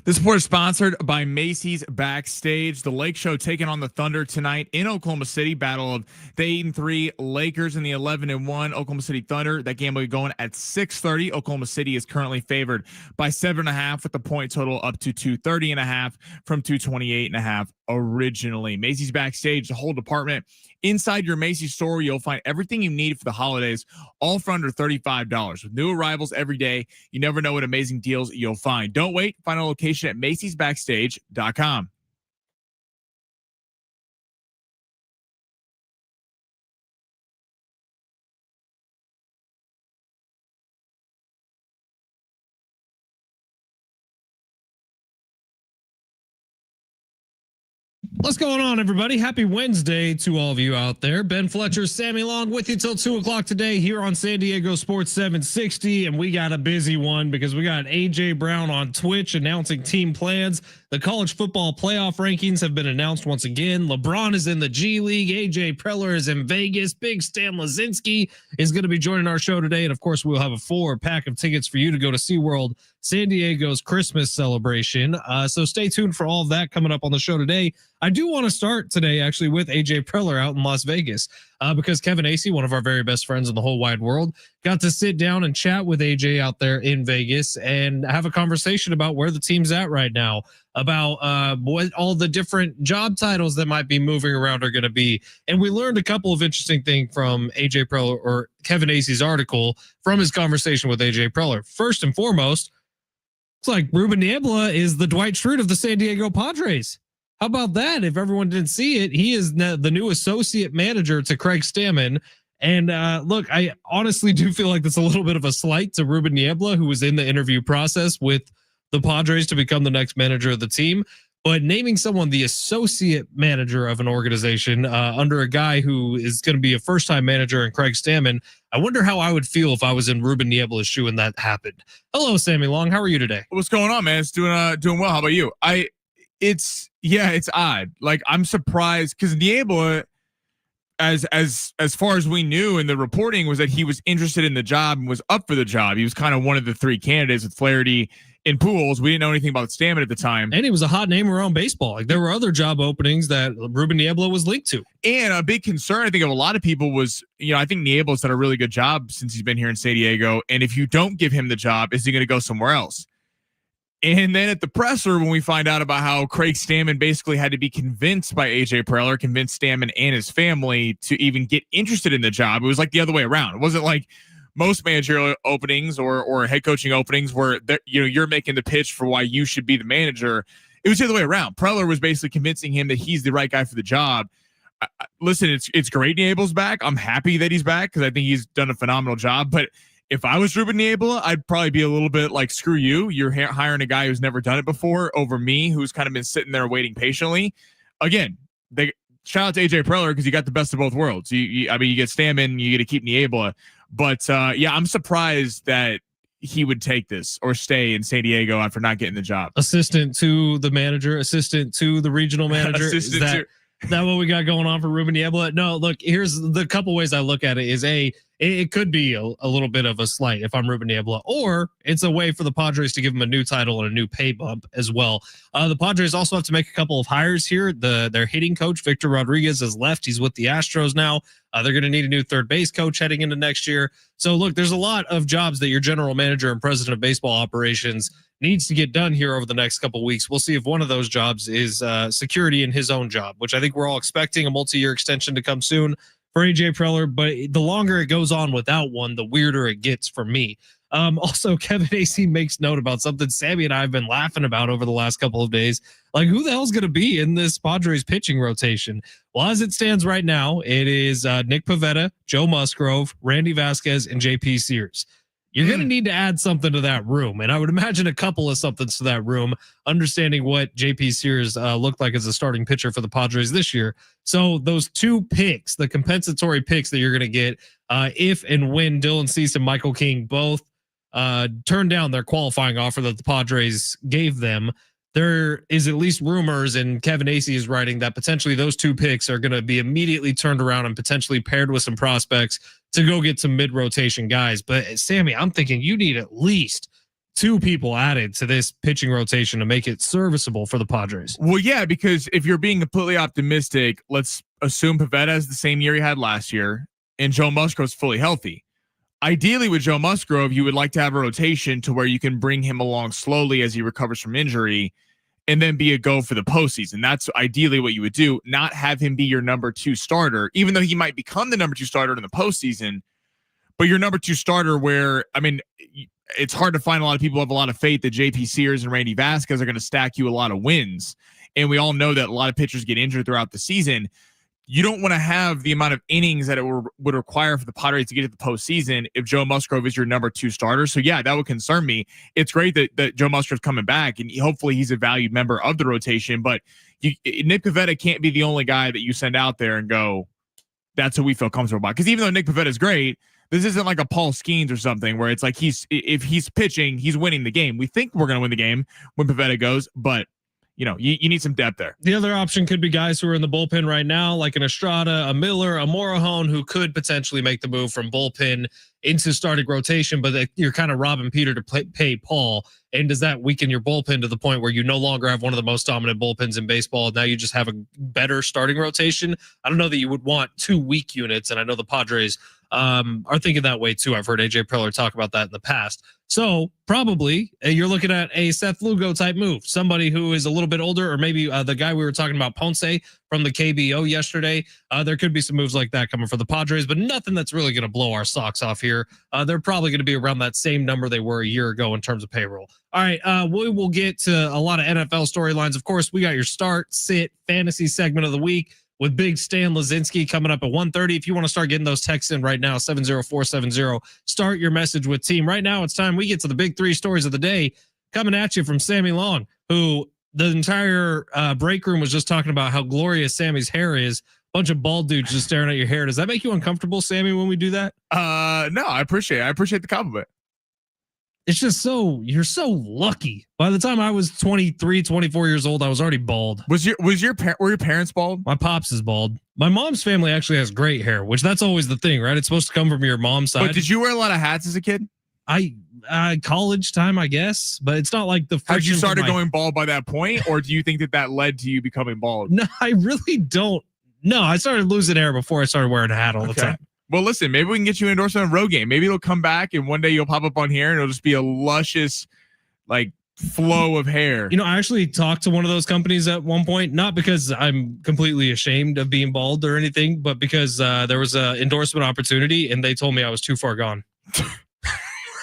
This report is sponsored by Macy's Backstage. The Lake Show taking on the Thunder tonight in Oklahoma City. Battle of the 8-3 Lakers and the 11-1 Oklahoma City Thunder. That game will be going at 6:30. Oklahoma City is currently favored by 7.5 with the point total up to 230.5 from 228.5 originally. Macy's Backstage, the whole department. Inside your Macy's store, you'll find everything you need for the holidays, all for under $35. With new arrivals every day, you never know what amazing deals you'll find. Don't wait. Find a location at macy'sbackstage.com. What's going on, everybody? Happy Wednesday to all of you out there. Ben Fletcher, Sammy Long with you till 2 o'clock today here on San Diego Sports 760. And we got a busy one because we got AJ Brown on Twitch announcing team plans. The college football playoff rankings have been announced once again. LeBron is in the G League. AJ Preller is in Vegas. Big Stan Lazinski is going to be joining our show today. And of course, we'll have a 4-pack of tickets for you to go to SeaWorld San Diego's Christmas celebration. So stay tuned for all of that coming up on the show today. I do want to start today actually with AJ Preller out in Las Vegas because Kevin Acee, one of our very best friends in the whole wide world, got to sit down and chat with AJ out there in Vegas and have a conversation about where the team's at right now, about what all the different job titles that might be moving around are going to be. And we learned a couple of interesting things from AJ Preller or Kevin Acee's article from his conversation with AJ Preller. First and foremost, it's like Ruben Niebla is the Dwight Schrute of the San Diego Padres. How about that? If everyone didn't see it, he is the new associate manager to Craig Stammen. And look, I honestly do feel like that's a little bit of a slight to Ruben Niebla, who was in the interview process with the Padres to become the next manager of the team. But naming someone the associate manager of an organization under a guy who is going to be a first-time manager in Craig Stammen, I wonder how I would feel if I was in Ruben Niebla's shoe and that happened. Hello, Sammy Long. How are you today? What's going on, man? It's doing well. How about you? It's odd. Like, I'm surprised because Niebla, as far as we knew in the reporting, was that he was interested in the job and was up for the job. He was kind of one of the three candidates with Flaherty and Pujols. We didn't know anything about Stammen at the time. And he was a hot name around baseball. Like, there were other job openings that Ruben Niebla was linked to. And a big concern, I think, of a lot of people was, I think Niebla's done a really good job since he's been here in San Diego. And if you don't give him the job, is he going to go somewhere else? And then at the presser, when we find out about how Craig Stammen basically had to be convinced by AJ Preller, convinced Stammen and his family to even get interested in the job, it was like the other way around. It wasn't like most managerial openings or head coaching openings where you're making the pitch for why you should be the manager. It was the other way around. Preller was basically convincing him that he's the right guy for the job. Listen, it's great Niebla's back. I'm happy that he's back because I think he's done a phenomenal job. But if I was Ruben Niebla, I'd probably be a little bit like, screw you. You're hiring a guy who's never done it before over me, who's kind of been sitting there waiting patiently. Again, shout out to AJ Preller because you got the best of both worlds. You get Stammen, you get to keep Niebla. But I'm surprised that he would take this or stay in San Diego after not getting the job. Assistant to the manager, assistant to the regional manager. Is that what we got going on for Ruben Niebla? No, look, here's the couple ways I look at it is it could be a little bit of a slight if I'm Ruben Niebla, or it's a way for the Padres to give him a new title and a new pay bump as well. The Padres also have to make a couple of hires here. Their hitting coach, Victor Rodriguez, has left. He's with the Astros now. They're going to need a new third base coach heading into next year. So look, there's a lot of jobs that your general manager and president of baseball operations needs to get done here over the next couple of weeks. We'll see if one of those jobs is security in his own job, which I think we're all expecting a multi-year extension to come soon for AJ Preller. But the longer it goes on without one, the weirder it gets for me. Also, Kevin Acee makes note about something Sammy and I have been laughing about over the last couple of days. Like, who the hell's going to be in this Padres pitching rotation? Well, as it stands right now, it is Nick Pivetta, Joe Musgrove, Randy Vasquez, and JP Sears. You're going to need to add something to that room. And I would imagine a couple of somethings to that room, understanding what JP Sears looked like as a starting pitcher for the Padres this year. So those two picks, the compensatory picks that you're going to get if and when Dylan Cease and Michael King both turned down their qualifying offer that the Padres gave them, there is at least rumors, and Kevin Acee is writing that potentially those two picks are going to be immediately turned around and potentially paired with some prospects to go get some mid-rotation guys. But Sammy, I'm thinking you need at least two people added to this pitching rotation to make it serviceable for the Padres. Well, yeah, because if you're being completely optimistic, let's assume Pivetta has the same year he had last year, and Joe Musgrove's fully healthy. Ideally, with Joe Musgrove, you would like to have a rotation to where you can bring him along slowly as he recovers from injury and then be a go for the postseason. That's ideally what you would do, not have him be your number 2 starter, even though he might become the number 2 starter in the postseason. But your number 2 starter where, I mean, it's hard to find a lot of people who have a lot of faith that JP Sears and Randy Vasquez are going to stack you a lot of wins. And we all know that a lot of pitchers get injured throughout the season. You don't want to have the amount of innings that it would require for the Padres to get to the postseason if Joe Musgrove is your number 2 starter. So yeah, that would concern me. It's great that Joe Musgrove's coming back, and hopefully he's a valued member of the rotation, but Nick Pivetta can't be the only guy that you send out there and go, that's who we feel comfortable about. Because even though Nick Pivetta is great, this isn't like a Paul Skeens or something where it's like if he's pitching, he's winning the game. We think we're going to win the game when Pivetta goes, but you need some depth there. The other option could be guys who are in the bullpen right now, like an Estrada, a Miller, a Morahone, who could potentially make the move from bullpen into starting rotation, but you're kind of robbing Peter to pay Paul. And does that weaken your bullpen to the point where you no longer have one of the most dominant bullpens in baseball? Now you just have a better starting rotation. I don't know that you would want 2 weak units, and I know the Padres are thinking that way too. I've heard AJ Preller talk about that in the past. So probably you're looking at a Seth Lugo type move, somebody who is a little bit older, or maybe the guy we were talking about, Ponce from the KBO yesterday. There could be some moves like that coming for the Padres, but nothing that's really going to blow our socks off here. They're probably going to be around that same number they were a year ago in terms of payroll. All right, we will get to a lot of NFL storylines. Of course, we got your start, sit, fantasy segment of the week with Big Stan Lazinski coming up at 1:30. If you want to start getting those texts in right now, 70470, start your message with team. Right now, it's time we get to the big 3 stories of the day coming at you from Sammy Long, who the entire break room was just talking about how glorious Sammy's hair is. Bunch of bald dudes just staring at your hair. Does that make you uncomfortable, Sammy, when we do that? No, I appreciate the compliment. It's just you're so lucky. By the time I was 23, 24 years old, I was already bald. Were your parents bald? My pops is bald. My mom's family actually has great hair, which that's always the thing, right? It's supposed to come from your mom's side. But did you wear a lot of hats as a kid? College time, I guess, but it's not like the. Have you started going bald by that point, or do you think that led to you becoming bald? No, I really don't. No, I started losing hair before I started wearing a hat all the time. Well, listen, maybe we can get you an endorsement on Road Game. Maybe it'll come back and one day you'll pop up on here and it'll just be a luscious, like, flow of hair. I actually talked to one of those companies at one point, not because I'm completely ashamed of being bald or anything, but because there was an endorsement opportunity and they told me I was too far gone.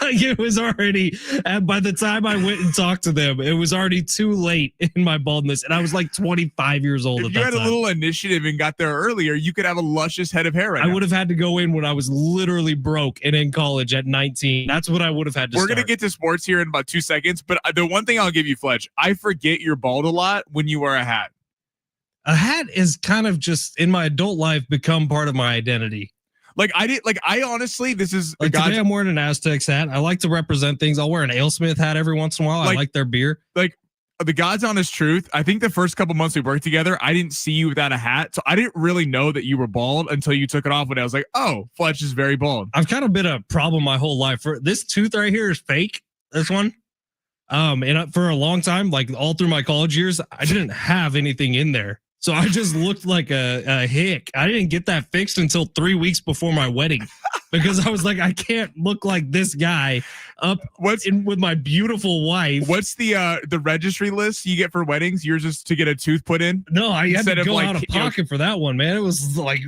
It was already, by the time I went and talked to them, it was already too late in my baldness. And I was like 25 years old. If you had a little initiative and got there earlier, you could have a luscious head of hair right now. I would have had to go in when I was literally broke and in college at 19. That's what I would have had to We're going to get to sports here in about 2 seconds. But the one thing I'll give you, Fletch, I forget you're bald a lot when you wear a hat. A hat is kind of just in my adult life become part of my identity. I honestly, this is like today I'm wearing an Aztecs hat. I like to represent things. I'll wear an AleSmith hat every once in a while. I like their beer. Like the God's honest truth. I think the first couple months we worked together, I didn't see you without a hat. So I didn't really know that you were bald until you took it off. When I was like, oh, Fletch is very bald. I've kind of been a problem my whole life. For this tooth right here is fake. This one. And for a long time, like all through my college years, I didn't have anything in there. So I just looked like a hick. I didn't get that fixed until 3 weeks before my wedding because I was like, I can't look like this guy with my beautiful wife. What's the registry list you get for weddings? Yours just to get a tooth put in? No, I had to go out of pocket for that one, man. It was like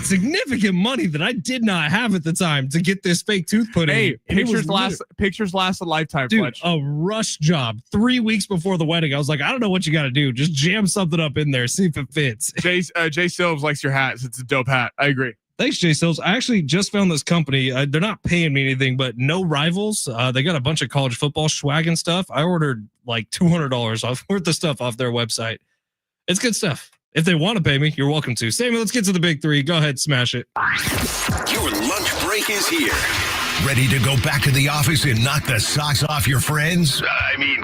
significant money that I did not have at the time to get this fake tooth put in. Hey, pictures last a lifetime, dude. Fletch. A rush job 3 weeks before the wedding. I was like, I don't know what you got to do. Just jam something up in there, see if it fits. Jay Silves likes your hat. It's a dope hat. I agree. Thanks, Jay Silves. I actually just found this company. They're not paying me anything, but No Rivals. They got a bunch of college football swag and stuff. I ordered like $200 worth of stuff off their website. It's good stuff. If they want to pay me, you're welcome to. Sammy, let's get to the big 3. Go ahead, smash it. Your lunch break is here. Ready to go back to the office and knock the socks off your friends?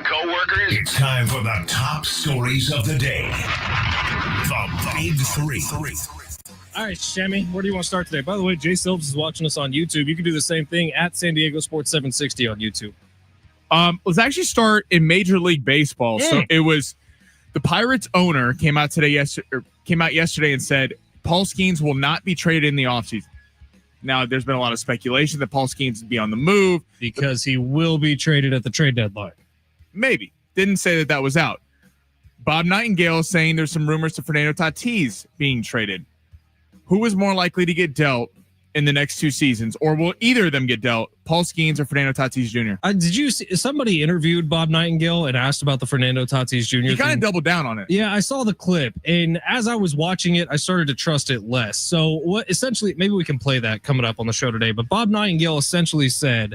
Coworkers? It's time for the top stories of the day. The Big 3. All right, Sammy, where do you want to start today? By the way, Jay Silves is watching us on YouTube. You can do the same thing at San Diego Sports 760 on YouTube. Let's actually start in Major League Baseball. So it was the Pirates owner came out yesterday and said Paul Skeens will not be traded in the offseason. Now, there's been a lot of speculation that Paul Skeens would be on the move. Because he will be traded at the trade deadline. Maybe. Didn't say that was out. Bob Nightingale is saying there's some rumors to Fernando Tatis being traded. Who is more likely to get dealt in the next 2 seasons? Or will either of them get dealt, Paul Skeens or Fernando Tatis Jr.? Did you see somebody interviewed Bob Nightingale and asked about the Fernando Tatis Jr. He kind of doubled down on it. Yeah, I saw the clip, and as I was watching it, I started to trust it less. So what essentially, maybe we can play that coming up on the show today, but Bob Nightingale essentially said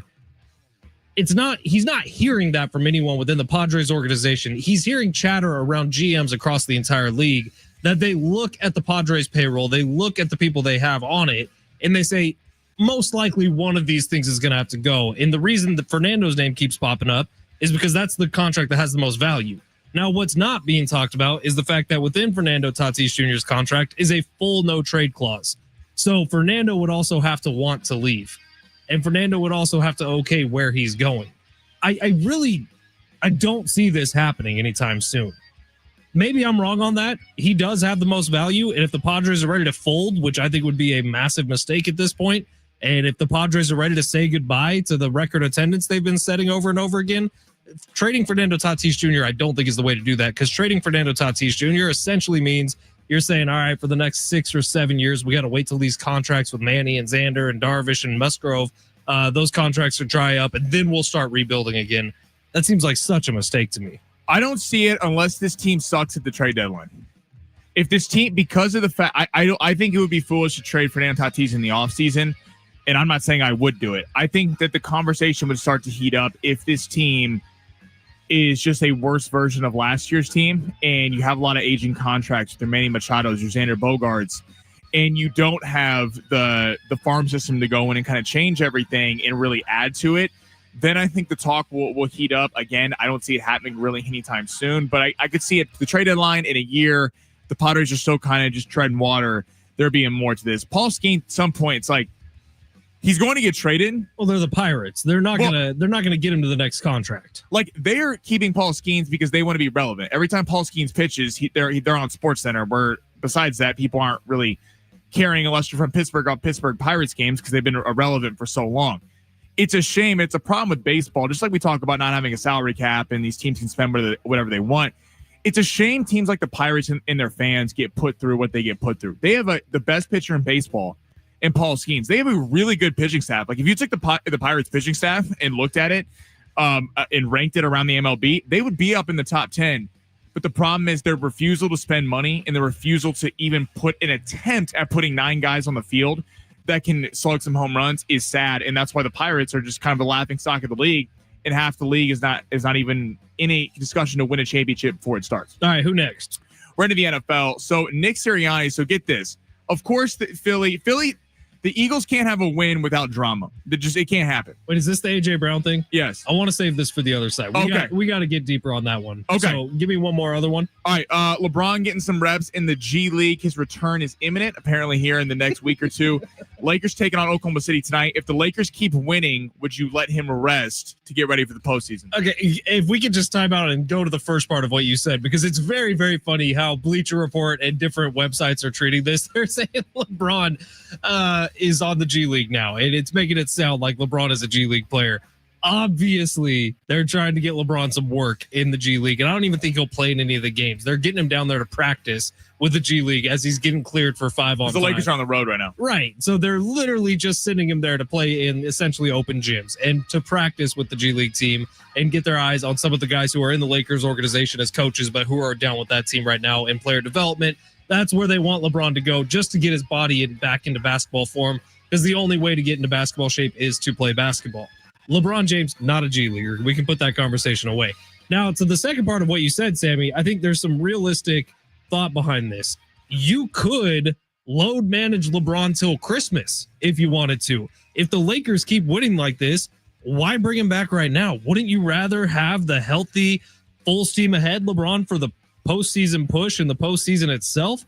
he's not hearing that from anyone within the Padres organization. He's hearing chatter around GMs across the entire league that they look at the Padres payroll, they look at the people they have on it, and they say, most likely one of these things is going to have to go. And the reason that Fernando's name keeps popping up is because that's the contract that has the most value. Now, what's not being talked about is the fact that within Fernando Tatis Jr.'s contract is a full no trade clause. So Fernando would also have to want to leave. And Fernando would also have to okay where he's going. I don't see this happening anytime soon. Maybe I'm wrong on that. He does have the most value. And if the Padres are ready to fold, which I think would be a massive mistake at this point, and if the Padres are ready to say goodbye to the record attendance they've been setting over and over again, trading Fernando Tatis Jr., I don't think is the way to do that, because trading Fernando Tatis Jr. essentially means you're saying, all right, for the next 6 or 7 years, we got to wait till these contracts with Manny and Xander and Darvish and Musgrove, those contracts are dry up, and then we'll start rebuilding again. That seems like such a mistake to me. I don't see it unless this team sucks at the trade deadline. If this team, because of the fact, I think it would be foolish to trade Fernando Tatis in the offseason, and I'm not saying I would do it. I think that the conversation would start to heat up if this team is just a worse version of last year's team, and you have a lot of aging contracts with your Manny Machados, your Xander Bogaerts, and you don't have the farm system to go in and kind of change everything and really add to it. Then I think the talk will heat up. Again, I don't see it happening really anytime soon, but I could see it, the trade deadline in a year. The Padres are still kind of just treading water. There being more to this. Paul Skeens, at some point, it's like he's going to get traded. Well, they're the Pirates. They're not gonna get him to the next contract. Like, they're keeping Paul Skeens because they want to be relevant. Every time Paul Skeens pitches, they're on SportsCenter. Where besides that, people aren't really caring unless you're from Pittsburgh on Pittsburgh Pirates games because they've been irrelevant for so long. It's a shame. It's a problem with baseball. Just like we talk about not having a salary cap and these teams can spend whatever they want. It's a shame teams like the Pirates and their fans get put through what they get put through. They have the best pitcher in baseball in Paul Skeens. They have a really good pitching staff. Like, if you took the Pirates pitching staff and looked at it and ranked it around the MLB, they would be up in the top 10. But the problem is their refusal to spend money and the refusal to even put an attempt at putting 9 guys on the field that can slug some home runs is sad. And that's why the Pirates are just kind of the laughing stock of the league. And half the league is not even in a discussion to win a championship before it starts. All right, who next? We're into the NFL. So Nick Sirianni. So get this. Of course, Philly, the Eagles can't have a win without drama. It can't happen. Wait, is this the AJ Brown thing? Yes. I want to save this for the other side. We got to get deeper on that one. Okay. So give me one more other one. All right. LeBron getting some reps in the G League. His return is imminent, apparently, here in the next week or two. Lakers taking on Oklahoma City tonight. If the Lakers keep winning, would you let him rest to get ready for the postseason? Okay, if we could just time out and go to the first part of what you said, because it's very, very funny how Bleacher Report and different websites are treating this. They're saying LeBron is on the G League now, and it's making it sound like LeBron is a G League player. Obviously, they're trying to get LeBron some work in the G League, and I don't even think he'll play in any of the games. They're getting him down there to practice with the G League as he's getting cleared for 5-on-5. The Lakers are on the road right now. Right. So they're literally just sending him there to play in essentially open gyms and to practice with the G League team and get their eyes on some of the guys who are in the Lakers organization as coaches, but who are down with that team right now in player development. That's where they want LeBron to go, just to get his body back into basketball form, because the only way to get into basketball shape is to play basketball. LeBron James, not a G Leaguer. We can put that conversation away. Now, to the second part of what you said, Sammy, I think there's some realistic thought behind this. You could load manage LeBron till Christmas if you wanted to. If the Lakers keep winning like this, why bring him back right now? Wouldn't you rather have the healthy, full steam ahead LeBron for the postseason push and the postseason itself?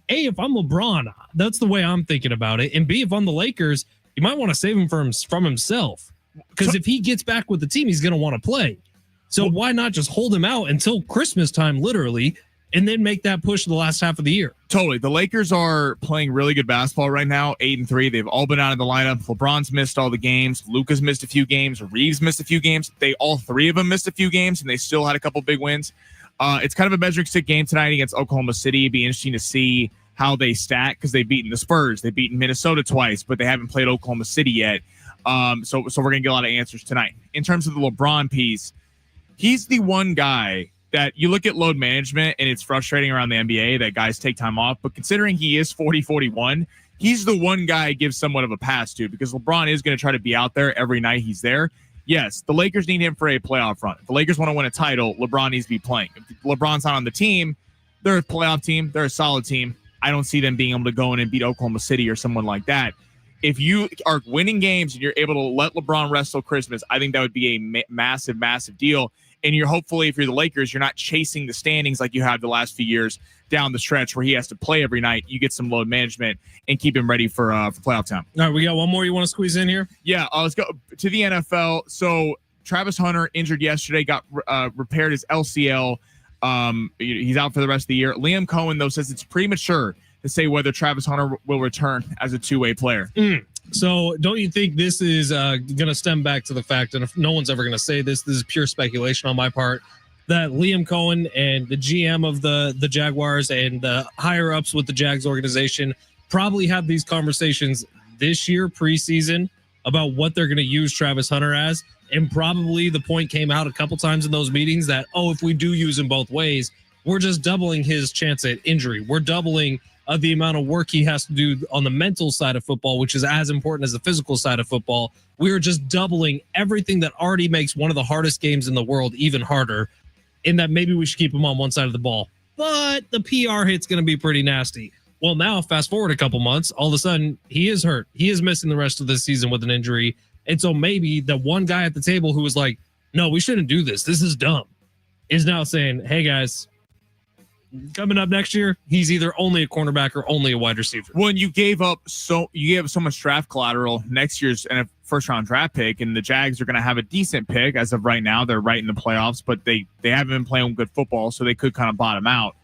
A, if I'm LeBron, that's the way I'm thinking about it. And B, if I'm the Lakers, you might want to save him from himself. Because if he gets back with the team, he's going to want to play. So why not just hold him out until Christmas time, literally, and then make that push the last half of the year? Totally. The Lakers are playing really good basketball right now, 8-3. They've all been out of the lineup. LeBron's missed all the games. Luka's missed a few games. Reeves missed a few games. All three of them missed a few games, and they still had a couple big wins. It's kind of a measuring stick game tonight against Oklahoma City. It'd be interesting to see how they stack because they've beaten the Spurs. They've beaten Minnesota twice, but they haven't played Oklahoma City yet. So we're going to get a lot of answers tonight. In terms of the LeBron piece, he's the one guy that you look at load management, and it's frustrating around the NBA that guys take time off. But considering he is 40-41, he's the one guy I give somewhat of a pass to because LeBron is going to try to be out there every night he's there. Yes, the Lakers need him for a playoff run. If the Lakers want to win a title, LeBron needs to be playing. If LeBron's not on the team, they're a playoff team. They're a solid team. I don't see them being able to go in and beat Oklahoma City or someone like that. If you are winning games and you're able to let LeBron rest till Christmas, I think that would be a massive, massive deal. And you're hopefully, if you're the Lakers, you're not chasing the standings like you have the last few years down the stretch where he has to play every night. You get some load management and keep him ready for playoff time. All right, we got one more you want to squeeze in here? Yeah, let's go to the NFL. So Travis Hunter injured yesterday, got repaired his LCL. He's out for the rest of the year. Liam Cohen, though, says it's premature to say whether Travis Hunter will return as a two-way player. So don't you think this is going to stem back to the fact, and if no one's ever going to say this is pure speculation on my part, that Liam Cohen and the GM of the Jaguars and the higher-ups with the Jags organization probably have these conversations this year preseason about what they're going to use Travis Hunter as, and probably the point came out a couple times in those meetings that, if we do use him both ways, we're just doubling his chance at injury. We're doubling the amount of work he has to do on the mental side of football, which is as important as the physical side of football. We are just doubling everything that already makes one of the hardest games in the world even harder, in that maybe we should keep him on one side of the ball. But the PR hit's going to be pretty nasty. Well, now fast forward a couple months, all of a sudden he is hurt. He is missing the rest of the season with an injury. And so maybe the one guy at the table who was like, no, we shouldn't do this, this is dumb, is now saying, hey guys, coming up next year, he's either only a cornerback or only a wide receiver. When you gave so much draft collateral next year's and a first round draft pick, and the Jags are going to have a decent pick as of right now. They're right in the playoffs, but they haven't been playing good football, so they could kind of bottom out.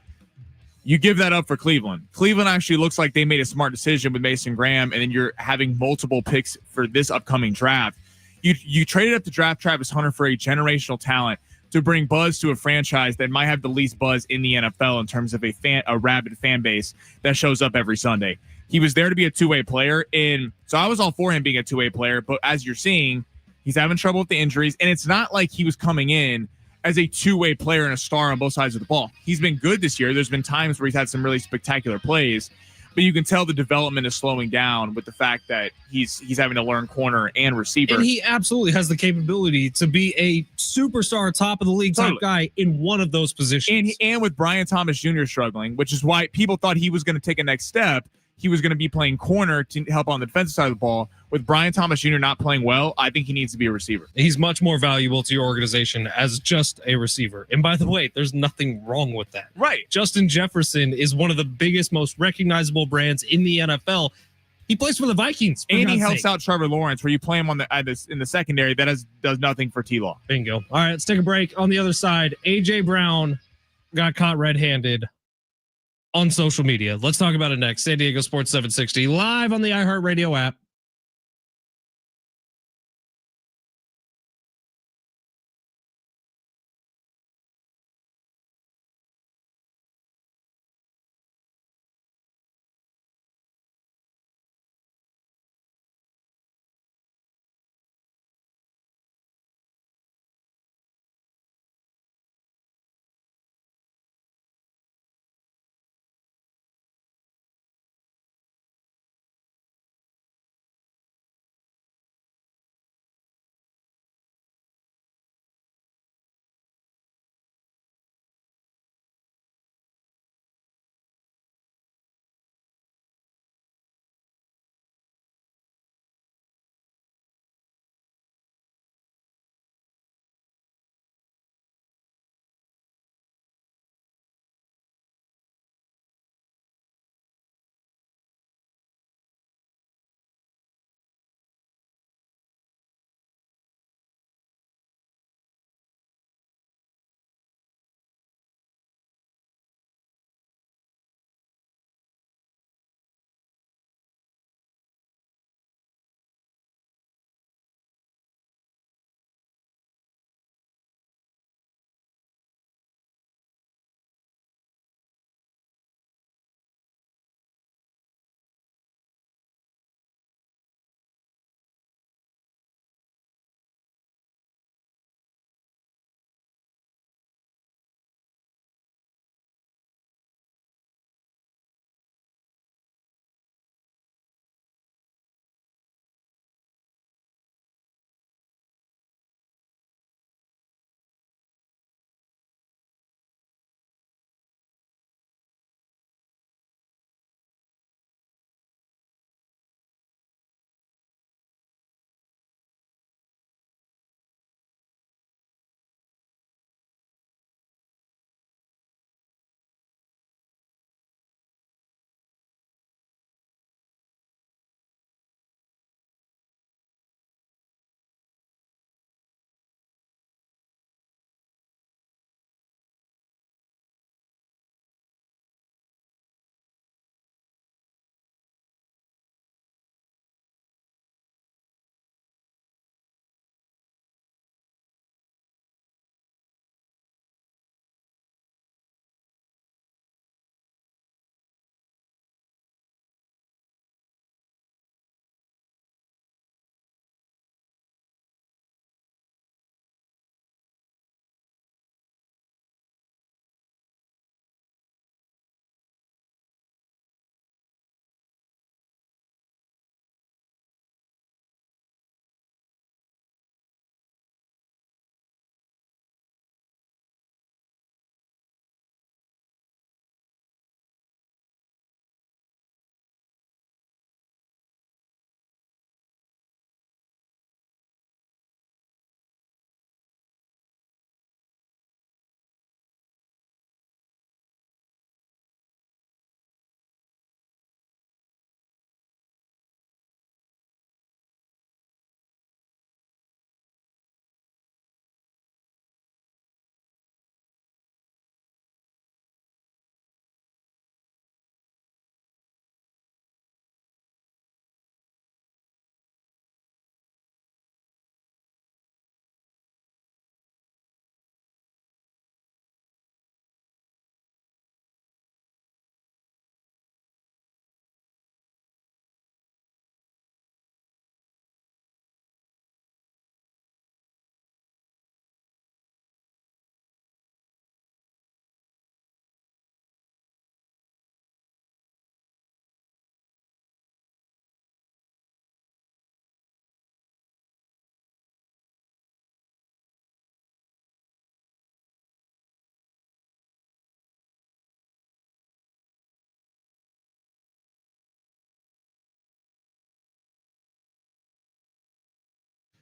You give that up for Cleveland. Cleveland actually looks like they made a smart decision with Mason Graham, and then you're having multiple picks for this upcoming draft. You traded up to draft Travis Hunter for a generational talent to bring buzz to a franchise that might have the least buzz in the NFL in terms of a rabid fan base that shows up every Sunday. He was there to be a two-way player, and so I was all for him being a two-way player, but as you're seeing, he's having trouble with the injuries, and it's not like he was coming in as a two-way player and a star on both sides of the ball. He's been good this year. There's been times where he's had some really spectacular plays, but you can tell the development is slowing down with the fact that he's having to learn corner and receiver. And he absolutely has the capability to be a superstar, top of the league type guy in one of those positions. And with Brian Thomas Jr. struggling, which is why people thought he was going to take a next step. He was going to be playing corner to help on the defensive side of the ball. With Brian Thomas Jr. not playing well, I think he needs to be a receiver. He's much more valuable to your organization as just a receiver. And by the way, there's nothing wrong with that. Right. Justin Jefferson is one of the biggest, most recognizable brands in the NFL. He plays for the Vikings. And he helps out Trevor Lawrence, where you play him in the secondary. That does nothing for T-Law. Bingo. All right, let's take a break. On the other side, A.J. Brown got caught red-handed on social media. Let's talk about it next. San Diego Sports 760 live on the iHeartRadio app.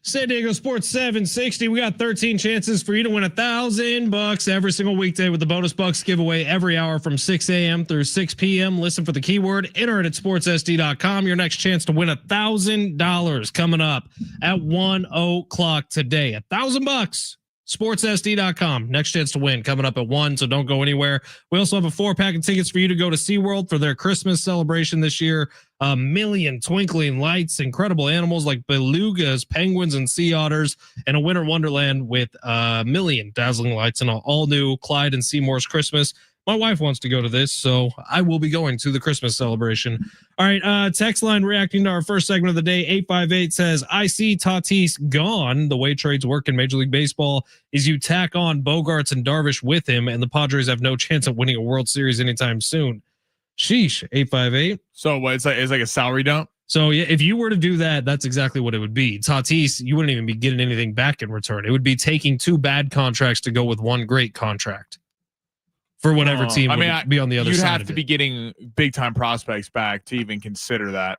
San Diego Sports 760. We got 13 chances for you to win $1,000 every single weekday with the bonus bucks giveaway every hour from 6 a.m. through 6 p.m. Listen for the keyword, enter it at sportssd.com. Your next chance to win $1,000 coming up at 1 o'clock today. $1,000. SportsSD.com. Next chance to win coming up at 1, so don't go anywhere. We also have a 4-pack of tickets for you to go to SeaWorld for their Christmas celebration this year. A million twinkling lights, incredible animals like belugas, penguins, and sea otters, and a winter wonderland with a million dazzling lights and an all-new Clyde and Seymour's Christmas. My wife wants to go to this, so I will be going to the Christmas celebration. All right, text line reacting to our first segment of the day. 858 says, I see Tatis gone. The way trades work in Major League Baseball is you tack on Bogarts and Darvish with him, and the Padres have no chance at winning a World Series anytime soon. Sheesh, 858. So what? It's like a salary dump? So yeah, if you were to do that, that's exactly what it would be. Tatis, you wouldn't even be getting anything back in return. It would be taking 2 bad contracts to go with 1 great contract. For whatever team would be on the other side. You'd have to be getting big time prospects back to even consider that.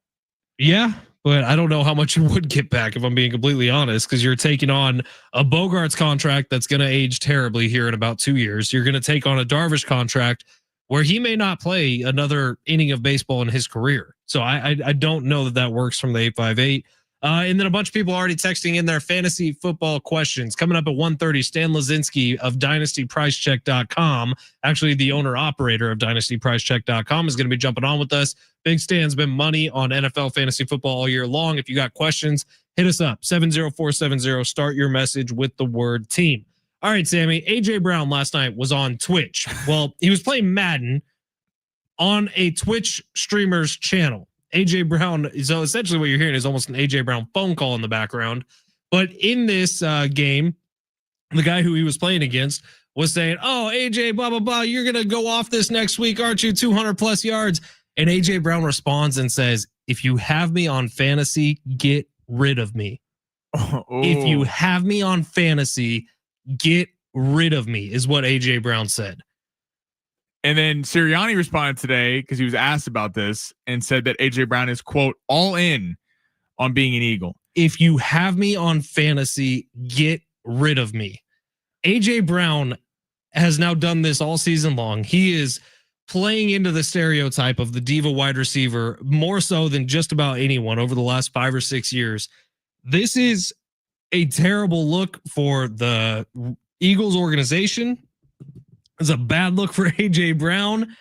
Yeah, but I don't know how much you would get back if I'm being completely honest, because you're taking on a Bogarts contract that's going to age terribly here in about 2 years. You're going to take on a Darvish contract where he may not play another inning of baseball in his career. So I don't know that works from the 858. And then a bunch of people already texting in their fantasy football questions. Coming up at 1:30, Stan Lazinski of DynastyPriceCheck.com, actually the owner-operator of DynastyPriceCheck.com, is going to be jumping on with us. Big Stan's been money on NFL fantasy football all year long. If you got questions, hit us up, 70470. Start your message with the word team. All right, Sammy, A.J. Brown last night was on Twitch. Well, he was playing Madden on a Twitch streamer's channel. AJ Brown, so essentially what you're hearing is almost an AJ Brown phone call in the background. But in this game, the guy who he was playing against was saying, oh, AJ, blah, blah, blah, you're going to go off this next week, aren't you? 200 plus yards. And AJ Brown responds and says, if you have me on fantasy, get rid of me. Oh. If you have me on fantasy, get rid of me, is what AJ Brown said. And then Sirianni responded today because he was asked about this and said that AJ Brown is, quote, all in on being an Eagle. If you have me on fantasy, get rid of me. AJ Brown has now done this all season long. He is playing into the stereotype of the diva wide receiver more so than just about anyone over the last 5 or 6 years. This is a terrible look for the Eagles organization. It's a bad look for AJ Brown.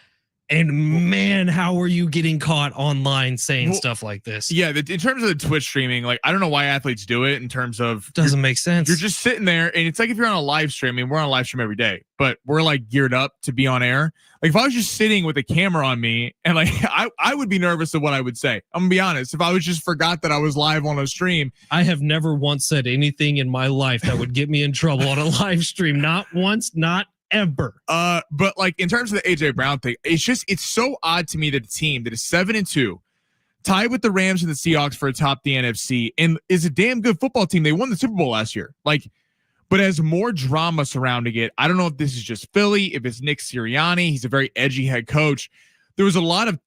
And man, how are you getting caught online saying stuff like this? Yeah, in terms of the Twitch streaming, like I don't know why athletes do it. In terms of doesn't make sense. You're just sitting there, and it's like if you're on a live stream. I mean, we're on a live stream every day, but we're like geared up to be on air. Like if I was just sitting with a camera on me, and like I would be nervous of what I would say. I'm gonna be honest. If I was just forgot that I was live on a stream, I have never once said anything in my life that would get me in trouble on a live stream. Not once, not ever. But like in terms of the AJ Brown thing, it's so odd to me that a team that is 7-2, tied with the Rams and the Seahawks for atop the NFC, and is a damn good football team. They won the Super Bowl last year. Like, but has more drama surrounding it. I don't know if this is just Philly, if it's Nick Sirianni. He's a very edgy head coach. There was a lot of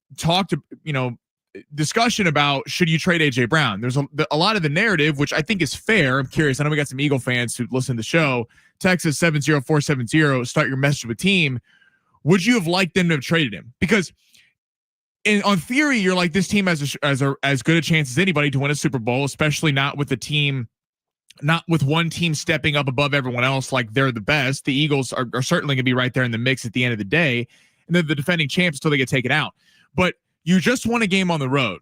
discussion about should you trade AJ Brown. There's a lot of the narrative, which I think is fair. I'm curious. I know we got some Eagle fans who listen to the show. Texas 70470. Start your message with team. Would you have liked them to have traded him? Because on theory, you're like, this team has as good a chance as anybody to win a Super Bowl, especially not with one team stepping up above everyone else like they're the best. The Eagles are certainly going to be right there in the mix at the end of the day, and they're the defending champs until they get taken out. But you just won a game on the road.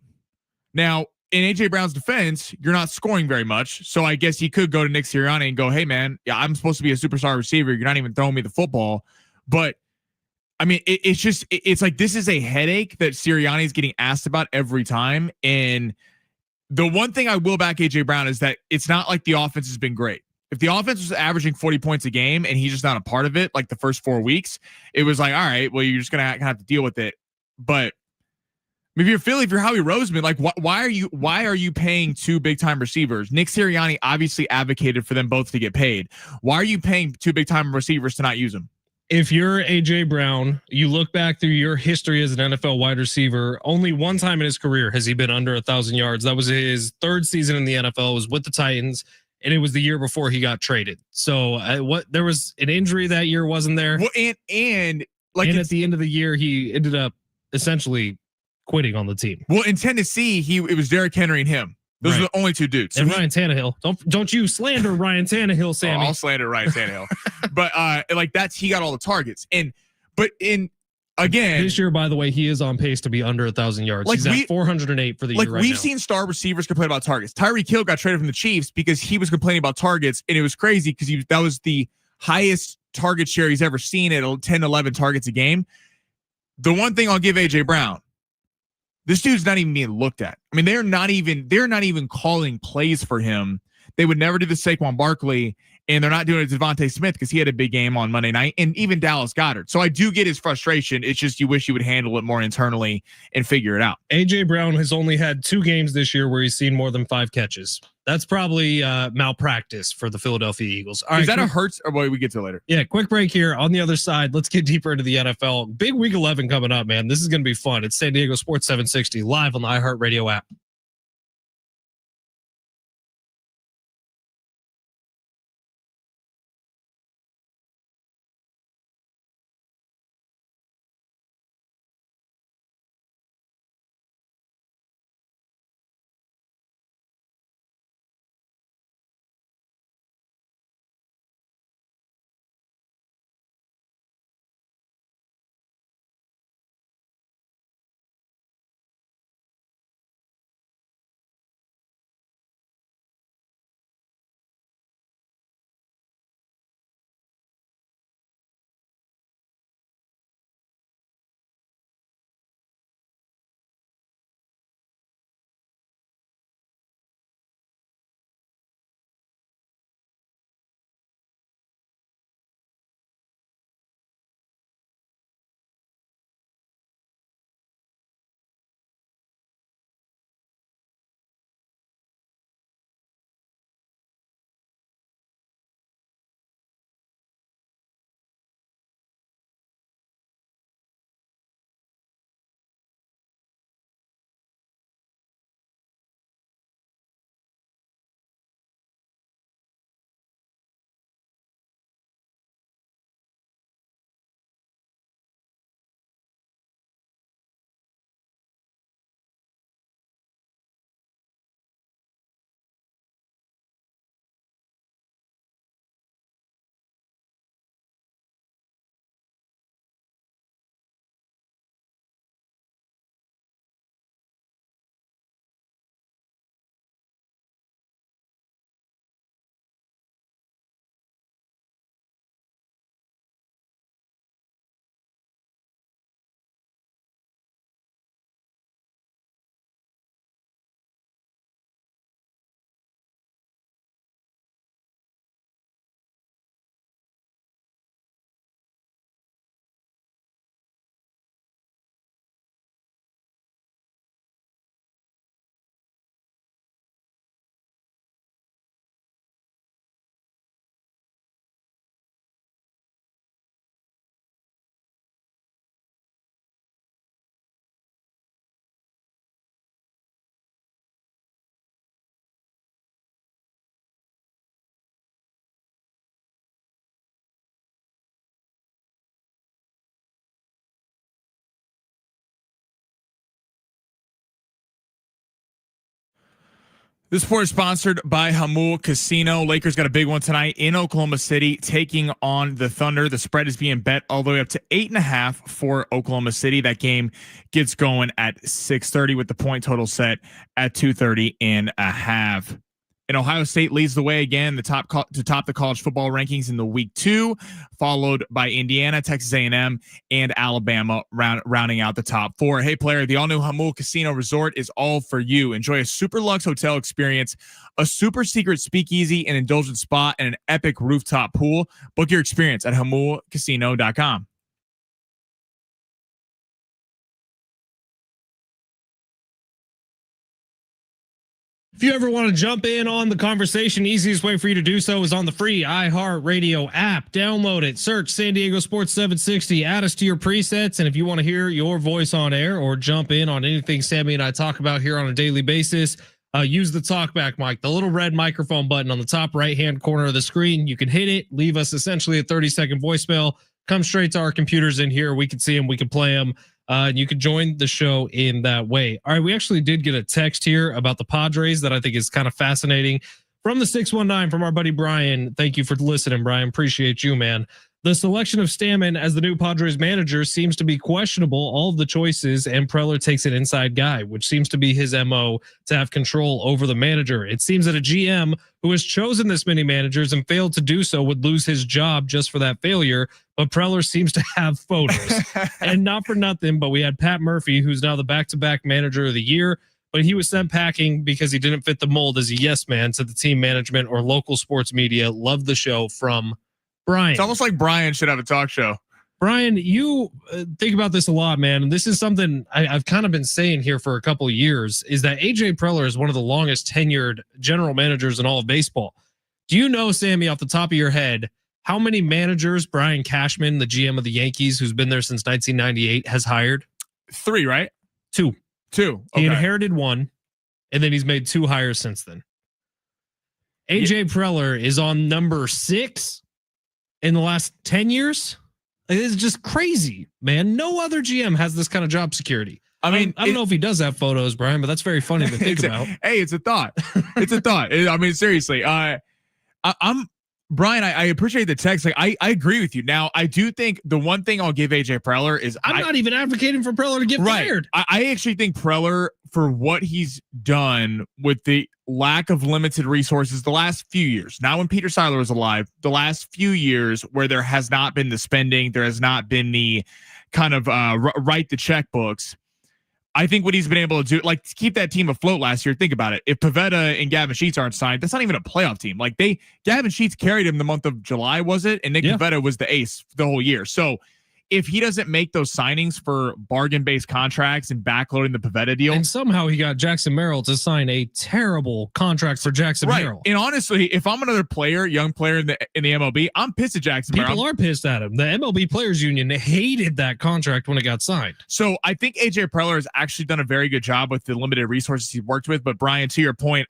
Now, in AJ Brown's defense, you're not scoring very much. So I guess he could go to Nick Sirianni and go, hey man, yeah, I'm supposed to be a superstar receiver. You're not even throwing me the football. But I mean, it's like, this is a headache that Sirianni is getting asked about every time. And the one thing I will back AJ Brown is that it's not like the offense has been great. If the offense was averaging 40 points a game and he's just not a part of it, like the first 4 weeks, it was like, all right, well, you're just going to have to deal with it. But if you're Philly, if you're Howie Roseman, like why are you paying 2 big time receivers? Nick Sirianni obviously advocated for them both to get paid. Why are you paying 2 big time receivers to not use them? If you're AJ Brown, you look back through your history as an NFL wide receiver, only one time in his career has he been under 1,000 yards. That was his 3rd season in the NFL. It was with the Titans. and it was the year before he got traded. So there was an injury that year, wasn't there? Well, and at the end of the year, he ended up essentially quitting on the team. Well, in Tennessee, it was Derrick Henry and him. Those are the only two dudes. So and Ryan Tannehill. Don't you slander Ryan Tannehill, Sammy. I'll slander Ryan Tannehill. But he got all the targets. Again, this year, by the way, he is on pace to be under 1,000 yards. He's at 408 for the year right we've now. seen star receivers complain about targets. Tyreek Hill got traded from the Chiefs because he was complaining about targets, and it was crazy because that was the highest target share he's ever seen at 10, 11 targets a game. The one thing I'll give AJ Brown, this dude's not even being looked at. I mean, they're not even calling plays for him. They would never do the Saquon Barkley, and they're not doing it to Devontae Smith because he had a big game on Monday night, and even Dallas Goedert. So I do get his frustration. It's just you wish you would handle it more internally and figure it out. AJ Brown has only had 2 games this year where he's seen more than 5 catches. That's probably malpractice for the Philadelphia Eagles. All right, is that a Hurts? Or boy, we get to it later. Yeah, quick break here. On the other side, let's get deeper into the NFL. Big Week 11 coming up, man. This is going to be fun. It's San Diego Sports 760 live on the iHeartRadio app. This report is sponsored by Hamul Casino. Lakers got a big one tonight in Oklahoma City, taking on the Thunder. The spread is being bet all the way up to 8.5 for Oklahoma City. That game gets going at 6:30 with the point total set at 230.5. And Ohio State leads the way again, to top the college football rankings in the week 2, followed by Indiana, Texas A&M, and Alabama rounding out the top 4. Hey, player, the all-new Hamul Casino Resort is all for you. Enjoy a super luxe hotel experience, a super secret speakeasy, an indulgent spa, and an epic rooftop pool. Book your experience at hamulcasino.com. If you ever want to jump in on the conversation, easiest way for you to do so is on the free iHeartRadio app. Download it, search San Diego Sports 760, add us to your presets. And if you want to hear your voice on air or jump in on anything Sammy and I talk about here on a daily basis, use the talkback mic, the little red microphone button on the top right-hand corner of the screen. You can hit it, leave us essentially a 30-second voicemail, come straight to our computers in here. We can see them, we can play them. And you can join the show in that way. All right, we actually did get a text here about the Padres that I think is kind of fascinating. From the 619 from our buddy Brian. Thank you for listening, Brian. Appreciate you, man. The selection of Stammen as the new Padres manager seems to be questionable. All of the choices, and Preller takes an inside guy, which seems to be his MO, to have control over the manager. It seems that a GM who has chosen this many managers and failed to do so would lose his job just for that failure. But Preller seems to have photos. And not for nothing, but we had Pat Murphy, who's now the back-to-back manager of the year. But he was sent packing because he didn't fit the mold as a yes man, said the team management or local sports media. Love the show, from Brian. It's almost like Brian should have a talk show. Brian, you think about this a lot, man. And this is something I've kind of been saying here for a couple of years, is that AJ Preller is one of the longest tenured general managers in all of baseball. Do you know, Sammy, off the top of your head, how many managers Brian Cashman, the GM of the Yankees, who's been there since 1998, has hired? 3, right? 2. Okay. He inherited 1, and then he's made 2 hires since then. AJ Preller is on number 6 in the last 10 years. It's just crazy, man. No other GM has this kind of job security. I mean, I don't know if he does have photos, Brian, but that's very funny to think about. Hey, it's a thought. It's a thought. I mean, seriously, I'm Brian. I appreciate the text. Like, I agree with you. Now, I do think the one thing I'll give AJ Preller is I'm not even advocating for Preller to get fired. I actually think Preller, for what he's done with the lack of limited resources the last few years, not when Peter Seiler was alive, the last few years where there has not been the spending, there has not been the kind of write the checkbooks. I think what he's been able to do, like, to keep that team afloat last year. Think about it. If Pivetta and Gavin Sheets aren't signed, that's not even a playoff team. Like, Gavin Sheets carried him the month of July, was it? And Nick Pivetta was the ace the whole year. So if he doesn't make those signings for bargain-based contracts and backloading the Pivetta deal, and somehow he got Jackson Merrill to sign a terrible contract for Jackson Merrill. And honestly, if I'm another player, young player in the MLB, I'm pissed at Jackson Merrill. People are pissed at him. The MLB Players Union hated that contract when it got signed. So I think AJ Preller has actually done a very good job with the limited resources he's worked with. But Brian, to your point,